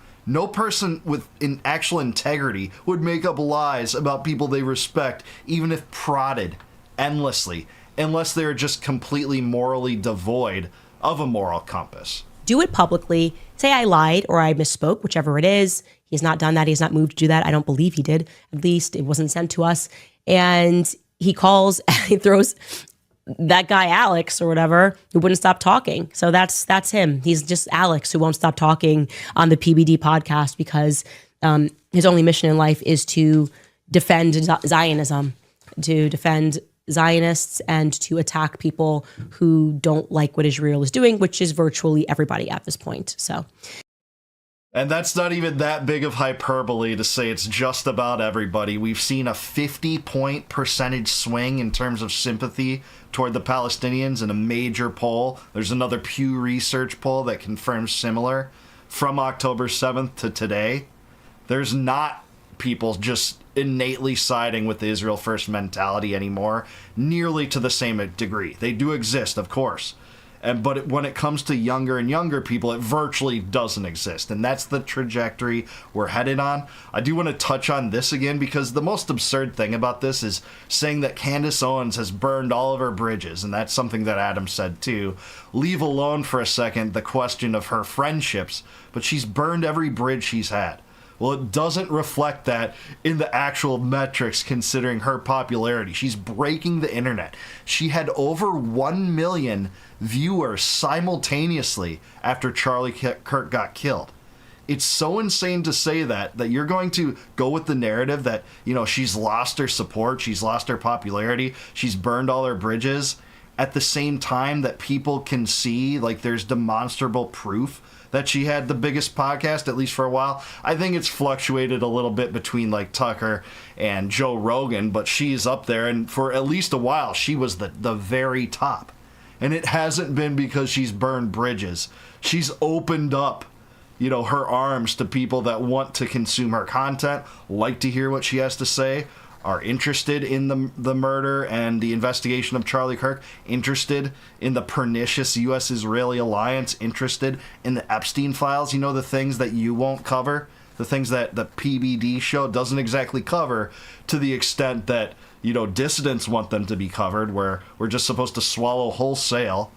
person with an actual integrity would make up lies about people they respect, even if prodded endlessly, unless they're just completely morally devoid of a moral compass.
Do it publicly. Say I lied or I misspoke, whichever it is. He's not done that. He's not moved to do that. I don't believe he did. At least it wasn't sent to us. And he calls and he throws that guy Alex or whatever who wouldn't stop talking. So that's him. He's just Alex who won't stop talking on the PBD podcast because his only mission in life is to defend Zionism, to defend Zionists, and to attack people who don't like what Israel is doing, which is virtually everybody at this point. So.
And that's not even that big of hyperbole to say it's just about everybody. We've seen a 50-point percentage swing in terms of sympathy toward the Palestinians in a major poll. There's another Pew Research poll that confirms similar from October 7th to today. There's not people just innately siding with the Israel First mentality anymore, nearly to the same degree. They do exist, of course. But when it comes to younger and younger people, it virtually doesn't exist. And that's the trajectory we're headed on. I do want to touch on this again because the most absurd thing about this is saying that Candace Owens has burned all of her bridges. And that's something that Adam said too. Leave alone for a second the question of her friendships, but she's burned every bridge she's had. Well, it doesn't reflect that in the actual metrics considering her popularity. She's breaking the internet. She had over 1 million viewers simultaneously after Charlie Kirk got killed. It's so insane to say that you're going to go with the narrative that, you know, she's lost her support, she's lost her popularity, she's burned all her bridges, at the same time that people can see, like, there's demonstrable proof that she had the biggest podcast, at least for a while. I think it's fluctuated a little bit between, like, Tucker and Joe Rogan, but she's up there, and for at least a while, she was the very top. And it hasn't been because she's burned bridges. She's opened up, you know, her arms to people that want to consume her content, like to hear what she has to say, are interested in the murder and the investigation of Charlie Kirk, interested in the pernicious U.S.-Israeli alliance, interested in the Epstein files, you know, the things that you won't cover, the things that the PBD show doesn't exactly cover, to the extent that, you know, dissidents want them to be covered, where we're just supposed to swallow wholesale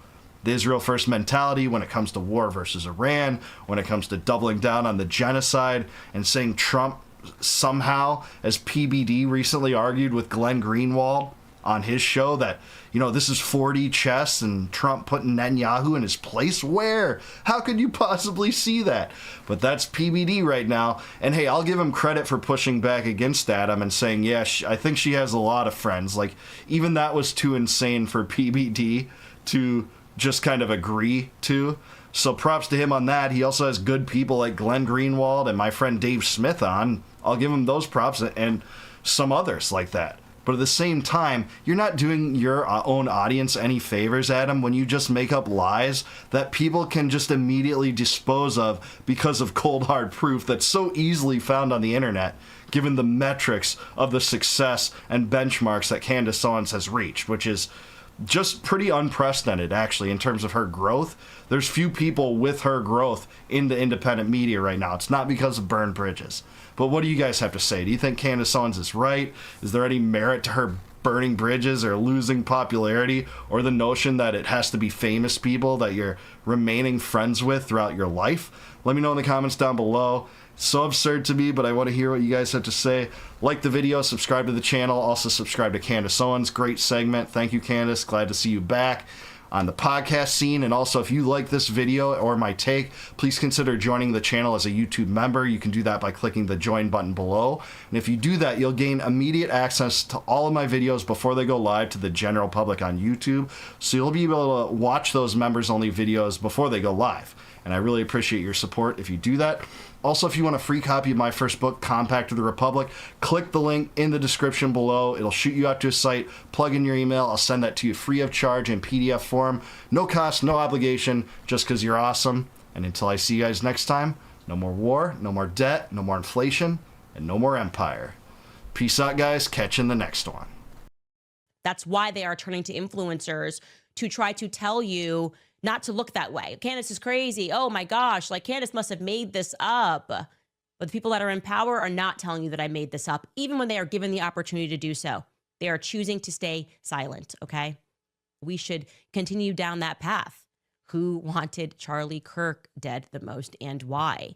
the Israel first mentality when it comes to war versus Iran, when it comes to doubling down on the genocide, and saying Trump somehow, as PBD recently argued with Glenn Greenwald on his show, that, you know, this is 4D chess and Trump putting Netanyahu in his place. Where? How could you possibly see that? But that's PBD right now. And hey, I'll give him credit for pushing back against Adam and saying, yeah, I think she has a lot of friends. Like, even that was too insane for PBD to just kind of agree to. So props to him on that. He also has good people like Glenn Greenwald and my friend Dave Smith on. I'll give him those props, and some others like that. But at the same time, you're not doing your own audience any favors, Adam, when you just make up lies that people can just immediately dispose of because of cold hard proof that's so easily found on the internet, given the metrics of the success and benchmarks that Candace Owens has reached, which is just pretty unprecedented, actually, in terms of her growth. There's few people with her growth in the independent media right now. It's not because of burned bridges. But what do you guys have to say? Do you think Candace Owens is right? Is there any merit to her burning bridges or losing popularity, or the notion that it has to be famous people that you're remaining friends with throughout your life? Let me know in the comments down below. So absurd to me, but I want to hear what you guys have to say. Like the video, subscribe to the channel, also subscribe to Candace Owens. Great segment. Thank you, Candace. Glad to see you back on the podcast scene. And also, if you like this video or my take, please consider joining the channel as a YouTube member. You can do that by clicking the join button below. And if you do that, you'll gain immediate access to all of my videos before they go live to the general public on YouTube. So you'll be able to watch those members only videos before they go live. And I really appreciate your support if you do that. Also, if you want a free copy of my first book, Compact of the Republic, click the link in the description below. It'll shoot you out to a site, plug in your email. I'll send that to you free of charge in PDF form. No cost, no obligation, just because you're awesome. And until I see you guys next time, no more war, no more debt, no more inflation, and no more empire. Peace out, guys. Catch you in the next one.
That's why they are turning to influencers to try to tell you not to look that way. Candace is crazy. Oh my gosh, like Candace must have made this up. But the people that are in power are not telling you that I made this up, even when they are given the opportunity to do so. They are choosing to stay silent, okay? We should continue down that path. Who wanted Charlie Kirk dead the most and why?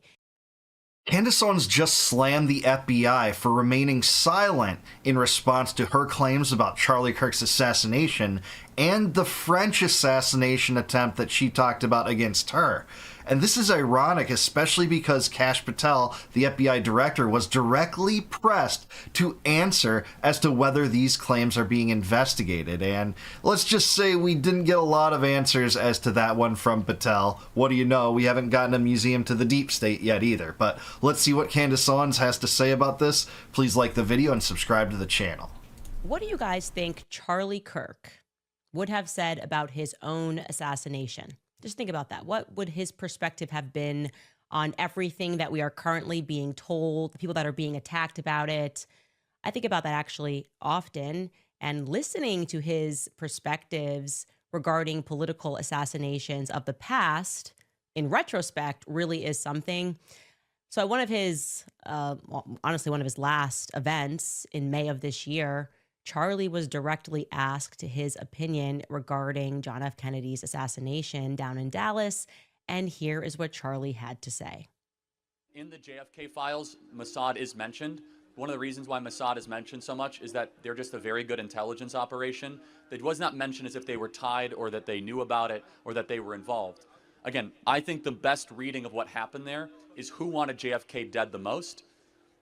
Candace Owens just slammed the FBI for remaining silent in response to her claims about Charlie Kirk's assassination and the French assassination attempt that she talked about against her. And this is ironic, especially because Kash Patel, the FBI director, was directly pressed to answer as to whether these claims are being investigated. And let's just say we didn't get a lot of answers as to that one from Patel. What do you know? We haven't gotten a museum to the deep state yet either. But let's see what Candace Owens has to say about this. Please like the video and subscribe to the channel.
What do you guys think Charlie Kirk would have said about his own assassination? Just think about that. What would his perspective have been on everything that we are currently being told, the people that are being attacked about it? I think about that actually often, and listening to his perspectives regarding political assassinations of the past, in retrospect, really is something. So at one of his, honestly, one of his last events in May of this year, Charlie was directly asked his opinion regarding John F. Kennedy's assassination down in Dallas, and here is what Charlie had to say.
In the JFK files, Mossad is mentioned. One of the reasons why Mossad is mentioned so much is that they're just a very good intelligence operation. It was not mentioned as if they were tied or that they knew about it or that they were involved. Again, I think the best reading of what happened there is who wanted JFK dead the most.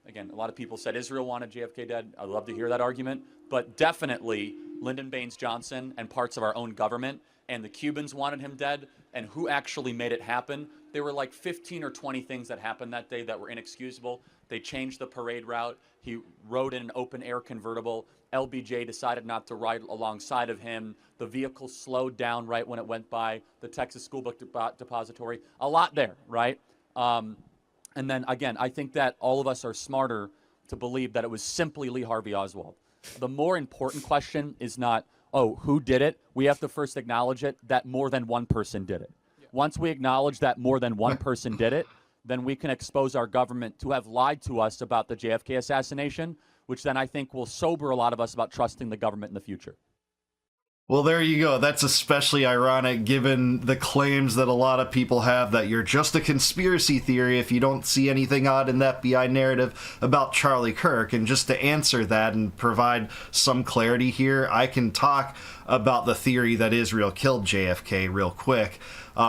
Again, a lot of people said Israel wanted JFK dead. I'd love to hear that argument. But definitely Lyndon Baines Johnson and parts of our own government, and the Cubans wanted him dead. And who actually made it happen? There were like 15 or 20 things that happened that day that were inexcusable. They changed the parade route. He rode in an open-air convertible. LBJ decided not to ride alongside of him. The vehicle slowed down right when it went by the Texas School Book Depository. A lot there, right? And then, again, I think that all of us are smarter to believe that it was simply Lee Harvey Oswald. The more important question is not, oh, who did it? We have to first acknowledge it that more than one person did it. Once we acknowledge that more than one person did it, then we can expose our government to have lied to us about the JFK assassination, which then I think will sober a lot of us about trusting the government in the future.
Well, there you go. That's especially ironic given the claims that a lot of people have that you're just a conspiracy theory if you don't see anything odd in the FBI narrative about Charlie Kirk. And just to answer that and provide some clarity here, I can talk about the theory that Israel killed JFK real quick.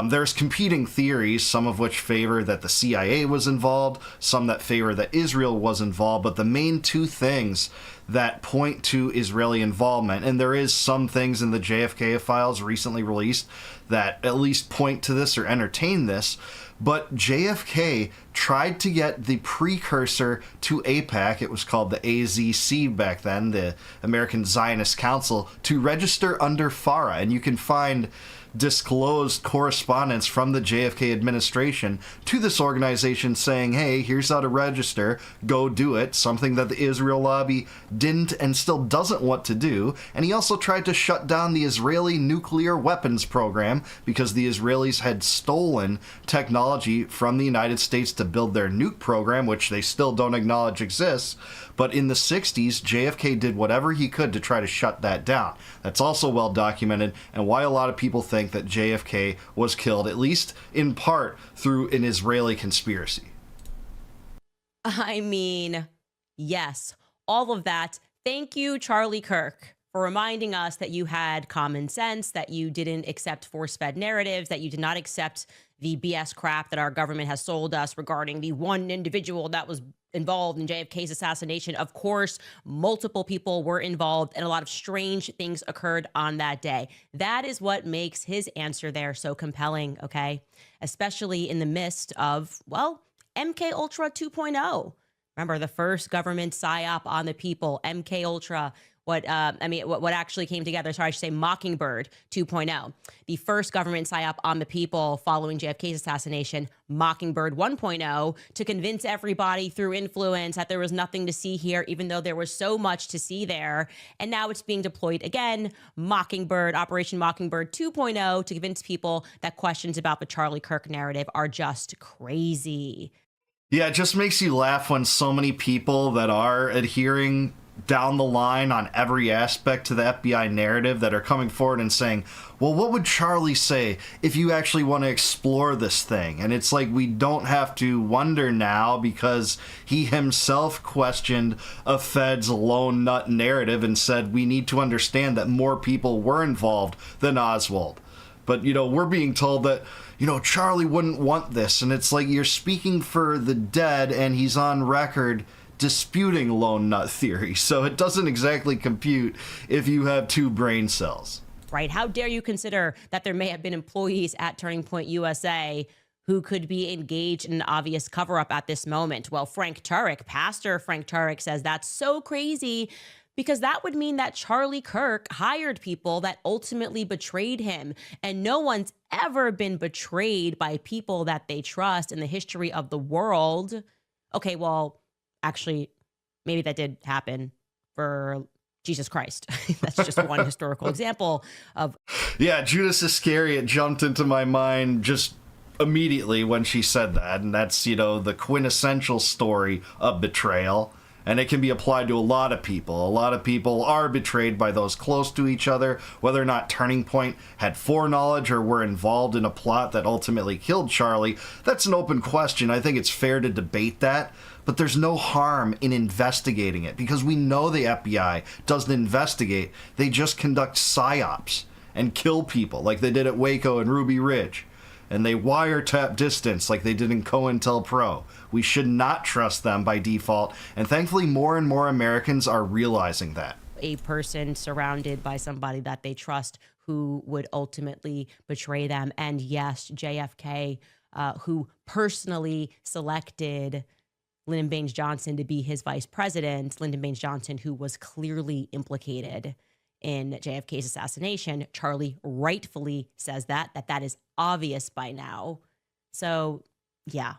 There's competing theories, some of which favor that the CIA was involved, some that favor that Israel was involved, but the main two things that point to Israeli involvement, and there is some things in the JFK files recently released that at least point to this or entertain this, but JFK tried to get the precursor to AIPAC, it was called the AZC back then, the American Zionist Council, to register under FARA, and you can find disclosed correspondence from the JFK administration to this organization saying, hey, here's how to register, go do it, something that the Israel lobby didn't and still doesn't want to do. And he also tried to shut down the Israeli nuclear weapons program because the Israelis had stolen technology from the United States to build their nuke program, which they still don't acknowledge exists. But in the 60s, JFK did whatever he could to try to shut that down. That's also well documented, and why a lot of people think that JFK was killed, at least in part, through an Israeli conspiracy.
I mean, yes, all of that. Thank you, Charlie Kirk, for reminding us that you had common sense, that you didn't accept force-fed narratives, that you did not accept the BS crap that our government has sold us regarding the one individual that was involved in JFK's assassination. Of course, multiple people were involved and a lot of strange things occurred on that day. That is what makes his answer there so compelling, okay? Especially in the midst of, well, MK Ultra 2.0. Remember the first government psyop on the people, MK Ultra. What actually came together, sorry, I should say Mockingbird 2.0. The first government psyop on the people following JFK's assassination, Mockingbird 1.0, to convince everybody through influence that there was nothing to see here, even though there was so much to see there. And now it's being deployed again, Mockingbird, Operation Mockingbird 2.0, to convince people that questions about the Charlie Kirk narrative are just crazy.
Yeah, it just makes you laugh when so many people that are adhering down the line on every aspect to the FBI narrative that are coming forward and saying, well, what would Charlie say if you actually want to explore this thing? And it's like we don't have to wonder now because he himself questioned a Fed's lone nut narrative and said we need to understand that more people were involved than Oswald. But, we're being told that, Charlie wouldn't want this. And it's like you're speaking for the dead and he's on record disputing lone nut theory, so it doesn't exactly compute if you have two brain cells.
Right. How dare you consider that there may have been employees at Turning Point USA who could be engaged in an obvious cover-up at this moment? Well, Pastor Frank Turek says that's so crazy because that would mean that Charlie Kirk hired people that ultimately betrayed him. And no one's ever been betrayed by people that they trust in the history of the world. Okay, well, actually, maybe that did happen for Jesus Christ. That's just one historical example of...
Yeah, Judas Iscariot jumped into my mind just immediately when she said that. And that's, the quintessential story of betrayal. And it can be applied to a lot of people. A lot of people are betrayed by those close to each other. Whether or not Turning Point had foreknowledge or were involved in a plot that ultimately killed Charlie, that's an open question. I think it's fair to debate that. But there's no harm in investigating it, because we know the FBI doesn't investigate. They just conduct psyops and kill people like they did at Waco and Ruby Ridge. And they wiretap distance like they did in COINTELPRO. We should not trust them by default, and thankfully more and more Americans are realizing that.
A person surrounded by somebody that they trust who would ultimately betray them. And yes, JFK, who personally selected Lyndon Baines Johnson to be his vice president, Lyndon Baines Johnson, who was clearly implicated in JFK's assassination. Charlie rightfully says that is obvious by now. So yeah,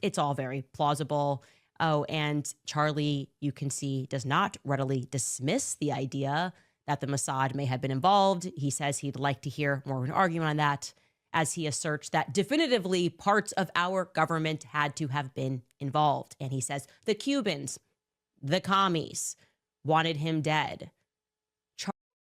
it's all very plausible. Oh, and Charlie, you can see, does not readily dismiss the idea that the Mossad may have been involved. He says he'd like to hear more of an argument on that, as he asserts that definitively parts of our government had to have been involved. And he says the Cubans, the commies, wanted him dead.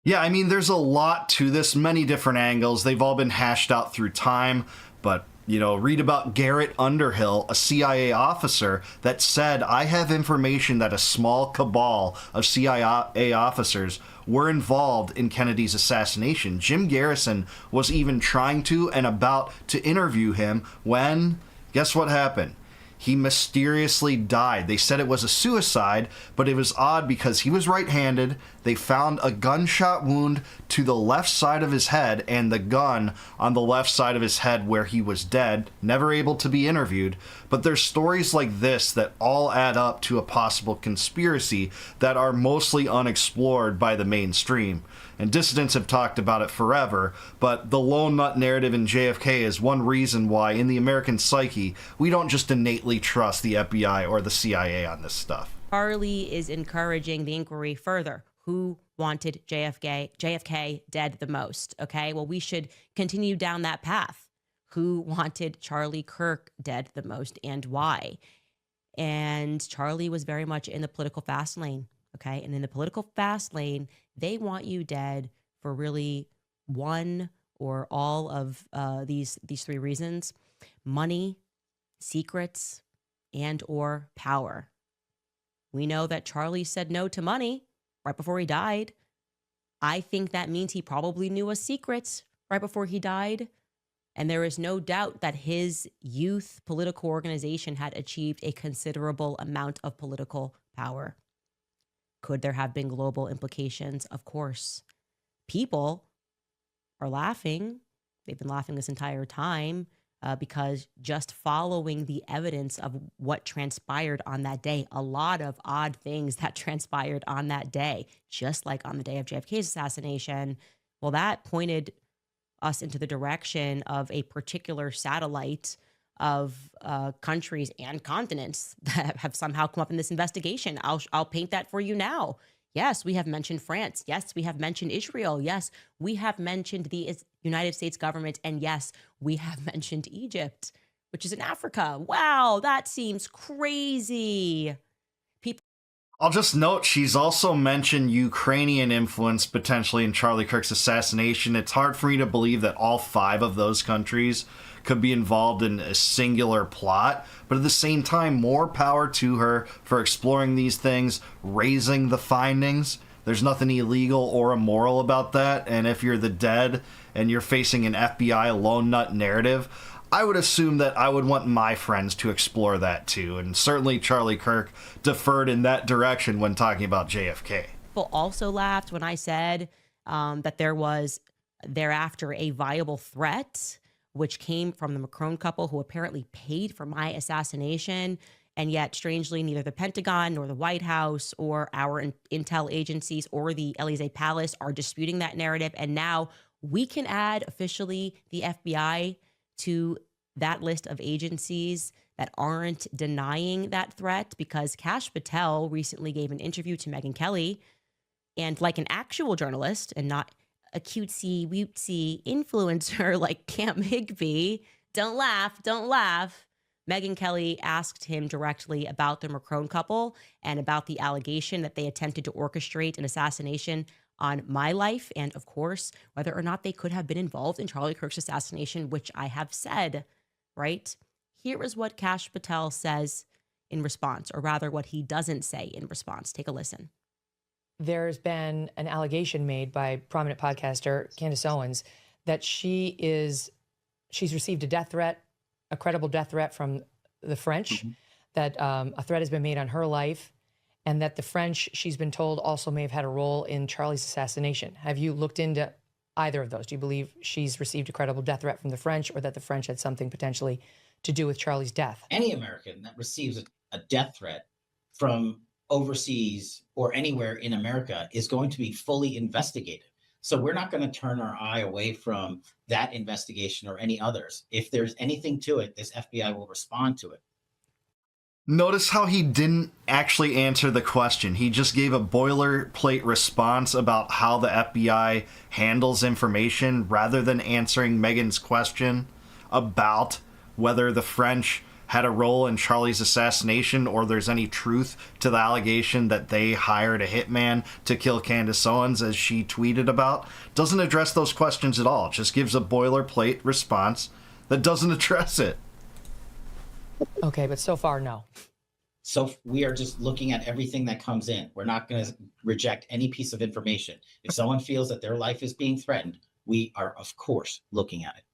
Yeah, I mean, there's a lot to this, many different angles. They've all been hashed out through time, but, you know, read about Garrett Underhill, a CIA officer that said, I have information that a small cabal of CIA officers were involved in Kennedy's assassination. Jim Garrison was even trying to and about to interview him when, guess what happened? He mysteriously died. They said it was a suicide, but it was odd because he was right-handed. They found a gunshot wound to the left side of his head and the gun on the left side of his head where he was dead, never able to be interviewed. But there's stories like this that all add up to a possible conspiracy that are mostly unexplored by the mainstream. And dissidents have talked about it forever, but the lone nut narrative in JFK is one reason why, in the American psyche, we don't just innately trust the FBI or the CIA on this stuff.
Charlie is encouraging the inquiry further. Who wanted JFK dead the most? Okay, well, we should continue down that path. Who wanted Charlie Kirk dead the most and why? And Charlie was very much in the political fast lane. Okay, and in the political fast lane, they want you dead for really one or all of these three reasons: money, secrets, and or power. We know that Charlie said no to money right before he died. I think that means he probably knew a secret right before he died. And there is no doubt that his youth political organization had achieved a considerable amount of political power. Could there have been global implications? Of course. People are laughing. They've been laughing this entire time because just following the evidence of what transpired on that day, a lot of odd things that transpired on that day, just like on the day of JFK's assassination, well, that pointed us into the direction of a particular satellite of countries and continents that have somehow come up in this investigation. I'll paint that for you now. Yes, we have mentioned France. Yes, we have mentioned Israel. Yes, we have mentioned the United States government. And yes, we have mentioned Egypt, which is in Africa. Wow, that seems crazy.
I'll just note she's also mentioned Ukrainian influence potentially in Charlie Kirk's assassination. It's hard for me to believe that all 5 of those countries could be involved in a singular plot, but at the same time, more power to her for exploring these things, raising the findings. There's nothing illegal or immoral about that, and if you're the dead and you're facing an FBI lone nut narrative, I would assume that I would want my friends to explore that too, and certainly Charlie Kirk deferred in that direction when talking about JFK.
People also laughed when I said that there was thereafter a viable threat, which came from the Macron couple who apparently paid for my assassination. And yet, strangely, neither the Pentagon nor the White House or our intel agencies or the Elysee Palace are disputing that narrative. And now we can add officially the FBI to that list of agencies that aren't denying that threat, because Kash Patel recently gave an interview to Megyn Kelly, and like an actual journalist and not a cutesy-wootsy influencer like Cam Higbee, don't laugh, Megyn Kelly asked him directly about the Macron couple and about the allegation that they attempted to orchestrate an assassination on my life, and of course, whether or not they could have been involved in Charlie Kirk's assassination, which I have said, right? Here is what Kash Patel says in response, or rather what he doesn't say in response. Take a listen.
There's been an allegation made by prominent podcaster Candace Owens that she's received a death threat, a credible death threat from the French, that a threat has been made on her life, and that the French, she's been told, also may have had a role in Charlie's assassination. Have you looked into either of those? Do you believe she's received a credible death threat from the French, or that the French had something potentially to do with Charlie's death?
Any American that receives a death threat from overseas or anywhere in America is going to be fully investigated. So we're not going to turn our eye away from that investigation or any others. If there's anything to it, this FBI will respond to it.
Notice how he didn't actually answer the question. He just gave a boilerplate response about how the FBI handles information rather than answering Megyn's question about whether the French had a role in Charlie's assassination or there's any truth to the allegation that they hired a hitman to kill Candace Owens, as she tweeted about. Doesn't address those questions at all. Just gives a boilerplate response that doesn't address it.
Okay, but so far, no.
So we are just looking at everything that comes in. We're not going to reject any piece of information. If someone feels that their life is being threatened, we are, of course, looking at it.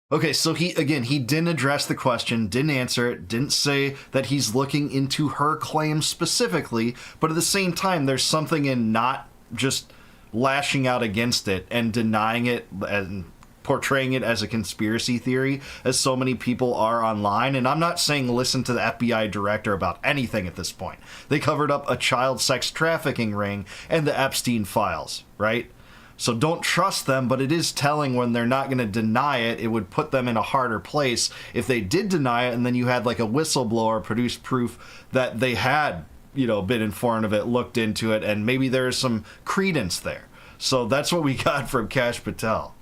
Okay, so he didn't address the question, didn't answer it, didn't say that he's looking into her claims specifically, but at the same time, there's something in not just lashing out against it and denying it and portraying it as a conspiracy theory, as so many people are online. And I'm not saying listen to the FBI director about anything at this point. They covered up a child sex trafficking ring and the Epstein files, right? So don't trust them, but it is telling when they're not going to deny it. It would put them in a harder place if they did deny it, and then you had like a whistleblower produce proof that they had, been informed of it, looked into it, and maybe there is some credence there. So that's what we got from Kash Patel.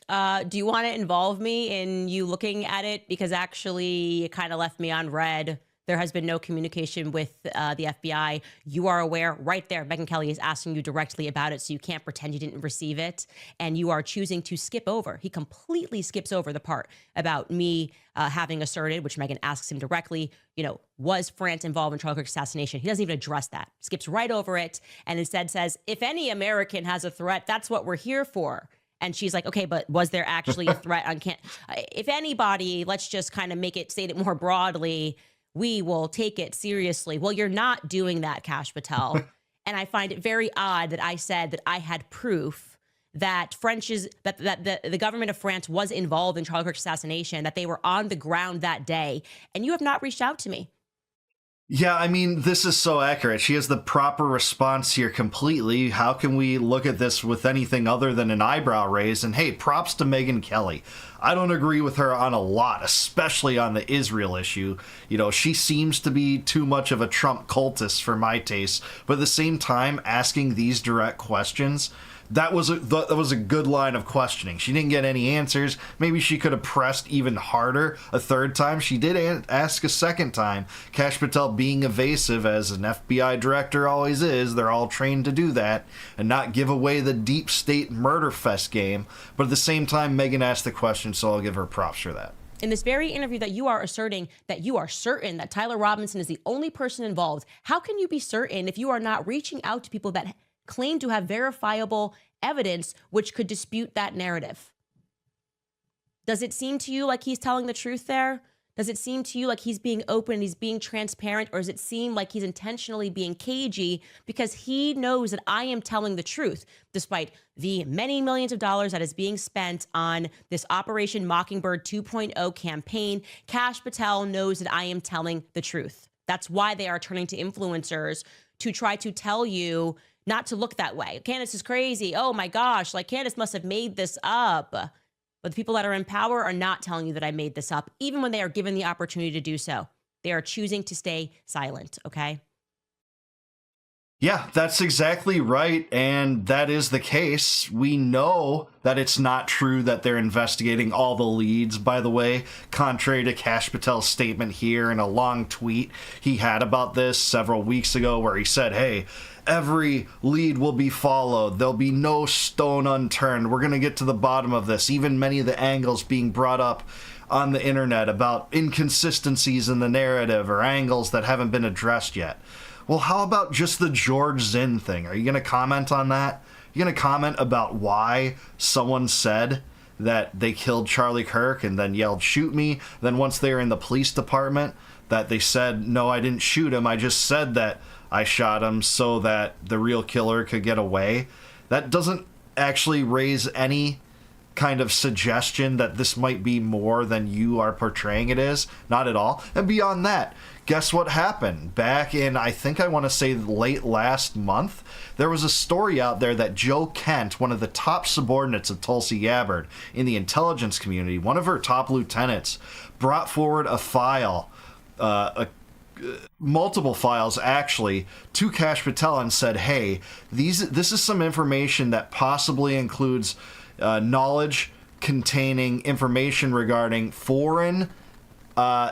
Do you want to involve me in you looking at it? Because actually it kind of left me on red. There has been no communication with the FBI. You are aware right there. Megyn Kelly is asking you directly about it, so you can't pretend you didn't receive it. And you are choosing to skip over. He completely skips over the part about me having asserted, which Megyn asks him directly, was France involved in Charlie Kirk's assassination? He doesn't even address that. Skips right over it and instead says, if any American has a threat, that's what we're here for. And she's like, okay, but was there actually a threat on if anybody, let's just kind of state it more broadly, we will take it seriously. Well, you're not doing that, Kash Patel. And I find it very odd that I said that I had proof that the government of France was involved in Charlie Kirk's assassination, that they were on the ground that day, and you have not reached out to me.
Yeah, I mean, this is so accurate. She has the proper response here completely. How can we look at this with anything other than an eyebrow raise? And hey, props to Megyn Kelly. I don't agree with her on a lot, especially on the Israel issue. She seems to be too much of a Trump cultist for my taste. But at the same time, asking these direct questions, that was a good line of questioning. She didn't get any answers. Maybe she could have pressed even harder a third time. She did ask a second time. Kash Patel being evasive, as an FBI director always is. They're all trained to do that and not give away the deep state murder fest game. But at the same time, Megyn asked the question, so I'll give her props for that.
In this very interview that you are asserting that you are certain that Tyler Robinson is the only person involved, how can you be certain if you are not reaching out to people that claim to have verifiable evidence which could dispute that narrative? Does it seem to you like he's telling the truth there? Does it seem to you like he's being open and he's being transparent? Or does it seem like he's intentionally being cagey because he knows that I am telling the truth, despite the many millions of dollars that is being spent on this Operation Mockingbird 2.0 campaign? Kash Patel knows that I am telling the truth. That's why they are turning to influencers to try to tell you not to look that way. Candace is crazy. Oh my gosh, like Candace must have made this up. But the people that are in power are not telling you that I made this up, even when they are given the opportunity to do so. They are choosing to stay silent, okay?
Yeah, that's exactly right, and that is the case. We know that it's not true that they're investigating all the leads, by the way, contrary to Kash Patel's statement here in a long tweet he had about this several weeks ago where he said, hey, every lead will be followed. There'll be no stone unturned. We're going to get to the bottom of this. Even many of the angles being brought up on the internet about inconsistencies in the narrative or angles that haven't been addressed yet. Well, how about just the George Zinn thing? Are you going to comment on that? You going to comment about why someone said that they killed Charlie Kirk and then yelled, shoot me? Then once they were in the police department, that they said, no, I didn't shoot him. I just said that I shot him so that the real killer could get away. That doesn't actually raise any kind of suggestion that this might be more than you are portraying it is. Not at all. And beyond that, guess what happened? Back in, I think I want to say late last month, there was a story out there that Joe Kent, one of the top subordinates of Tulsi Gabbard in the intelligence community, one of her top lieutenants, brought forward a file, multiple files actually, to Kash Patel and said, hey, this is some information that possibly includes knowledge containing information regarding foreign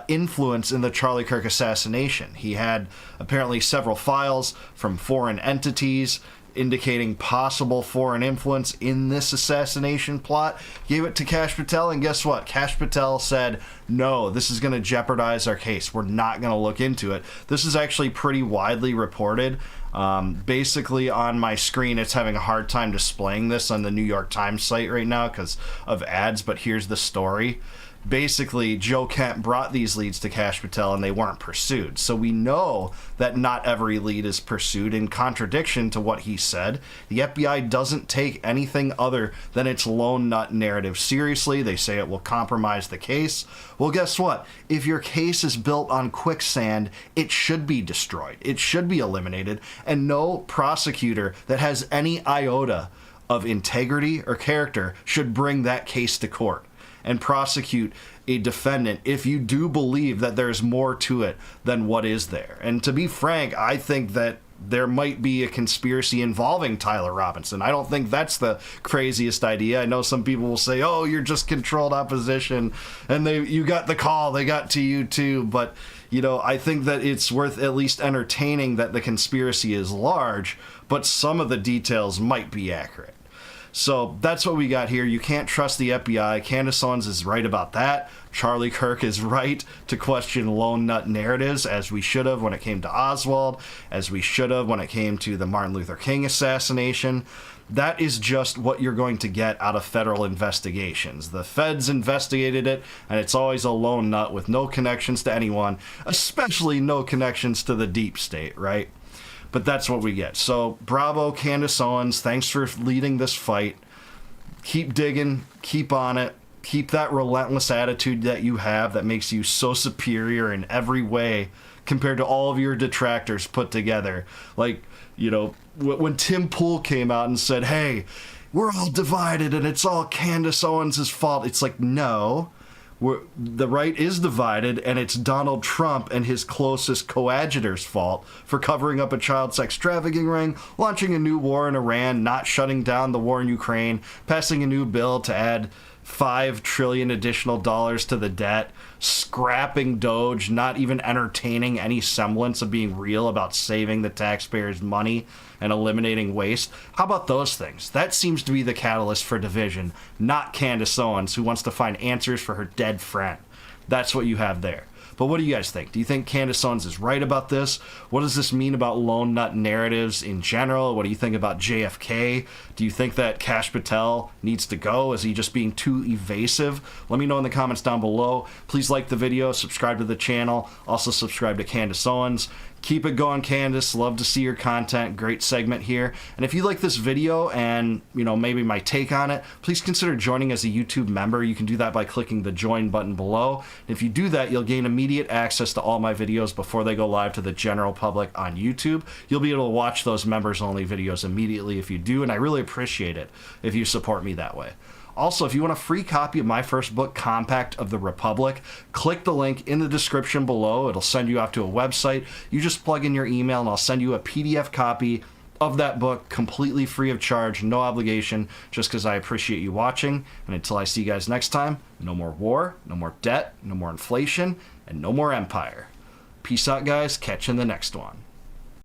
influence in the Charlie Kirk assassination. He had apparently several files from foreign entities indicating possible foreign influence in this assassination plot. Gave it to Kash Patel, and guess what? Kash Patel said, no, this is going to jeopardize our case. We're not going to look into it. This is actually pretty widely reported. Basically, on my screen, it's having a hard time displaying this on the New York Times site right now because of ads, but here's the story. Basically, Joe Kent brought these leads to Kash Patel and they weren't pursued. So we know that not every lead is pursued. In contradiction to what he said, the FBI doesn't take anything other than its lone nut narrative seriously. They say it will compromise the case. Well, guess what? If your case is built on quicksand, it should be destroyed. It should be eliminated. And no prosecutor that has any iota of integrity or character should bring that case to court and prosecute a defendant if you do believe that there's more to it than what is there. And to be frank, I think that there might be a conspiracy involving Tyler Robinson. I don't think that's the craziest idea. I know some people will say, oh, you're just controlled opposition and you got the call, they got to you too. But, you know, I think that it's worth at least entertaining that the conspiracy is large, but some of the details might be accurate. So that's what we got here. You can't trust the FBI. Candace Owens is right about that. Charlie Kirk is right to question lone nut narratives, as we should have when it came to Oswald, as we should have when it came to the Martin Luther King assassination. That is just what you're going to get out of federal investigations. The feds investigated it, and it's always a lone nut with no connections to anyone, especially no connections to the deep state, right? But that's what we get. So bravo, Candace Owens. Thanks for leading this fight. Keep digging. Keep on it. Keep that relentless attitude that you have that makes you so superior in every way compared to all of your detractors put together. Like, you know, when Tim Pool came out and said, hey, we're all divided and it's all Candace Owens' fault. It's like, no. The right is divided, and it's Donald Trump and his closest coadjutor's fault for covering up a child sex trafficking ring, launching a new war in Iran, not shutting down the war in Ukraine, passing a new bill to add $5 trillion additional dollars to the debt, scrapping Doge, not even entertaining any semblance of being real about saving the taxpayers' money and eliminating waste. How about those things? That seems to be the catalyst for division, not Candace Owens, who wants to find answers for her dead friend. That's what you have there. But what do you guys think? Do you think Candace Owens is right about this? What does this mean about lone nut narratives in general? What do you think about JFK? Do you think that Kash Patel needs to go? Is he just being too evasive? Let me know in the comments down below. Please like the video, subscribe to the channel, also subscribe to Candace Owens. Keep it going, Candace. Love to see your content. Great segment here. And if you like this video and, you know, maybe my take on it, please consider joining as a YouTube member. You can do that by clicking the join button below. And if you do that, you'll gain immediate access to all my videos before they go live to the general public on YouTube. You'll be able to watch those members only videos immediately if you do, and I really appreciate it if you support me that way. Also, if you want a free copy of my first book, Compact of the Republic, click the link in the description below. It'll send you off to a website. You just plug in your email and I'll send you a PDF copy of that book completely free of charge, no obligation, just because I appreciate you watching. And until I see you guys next time, no more war, no more debt, no more inflation, and no more empire. Peace out, guys. Catch you in the next one.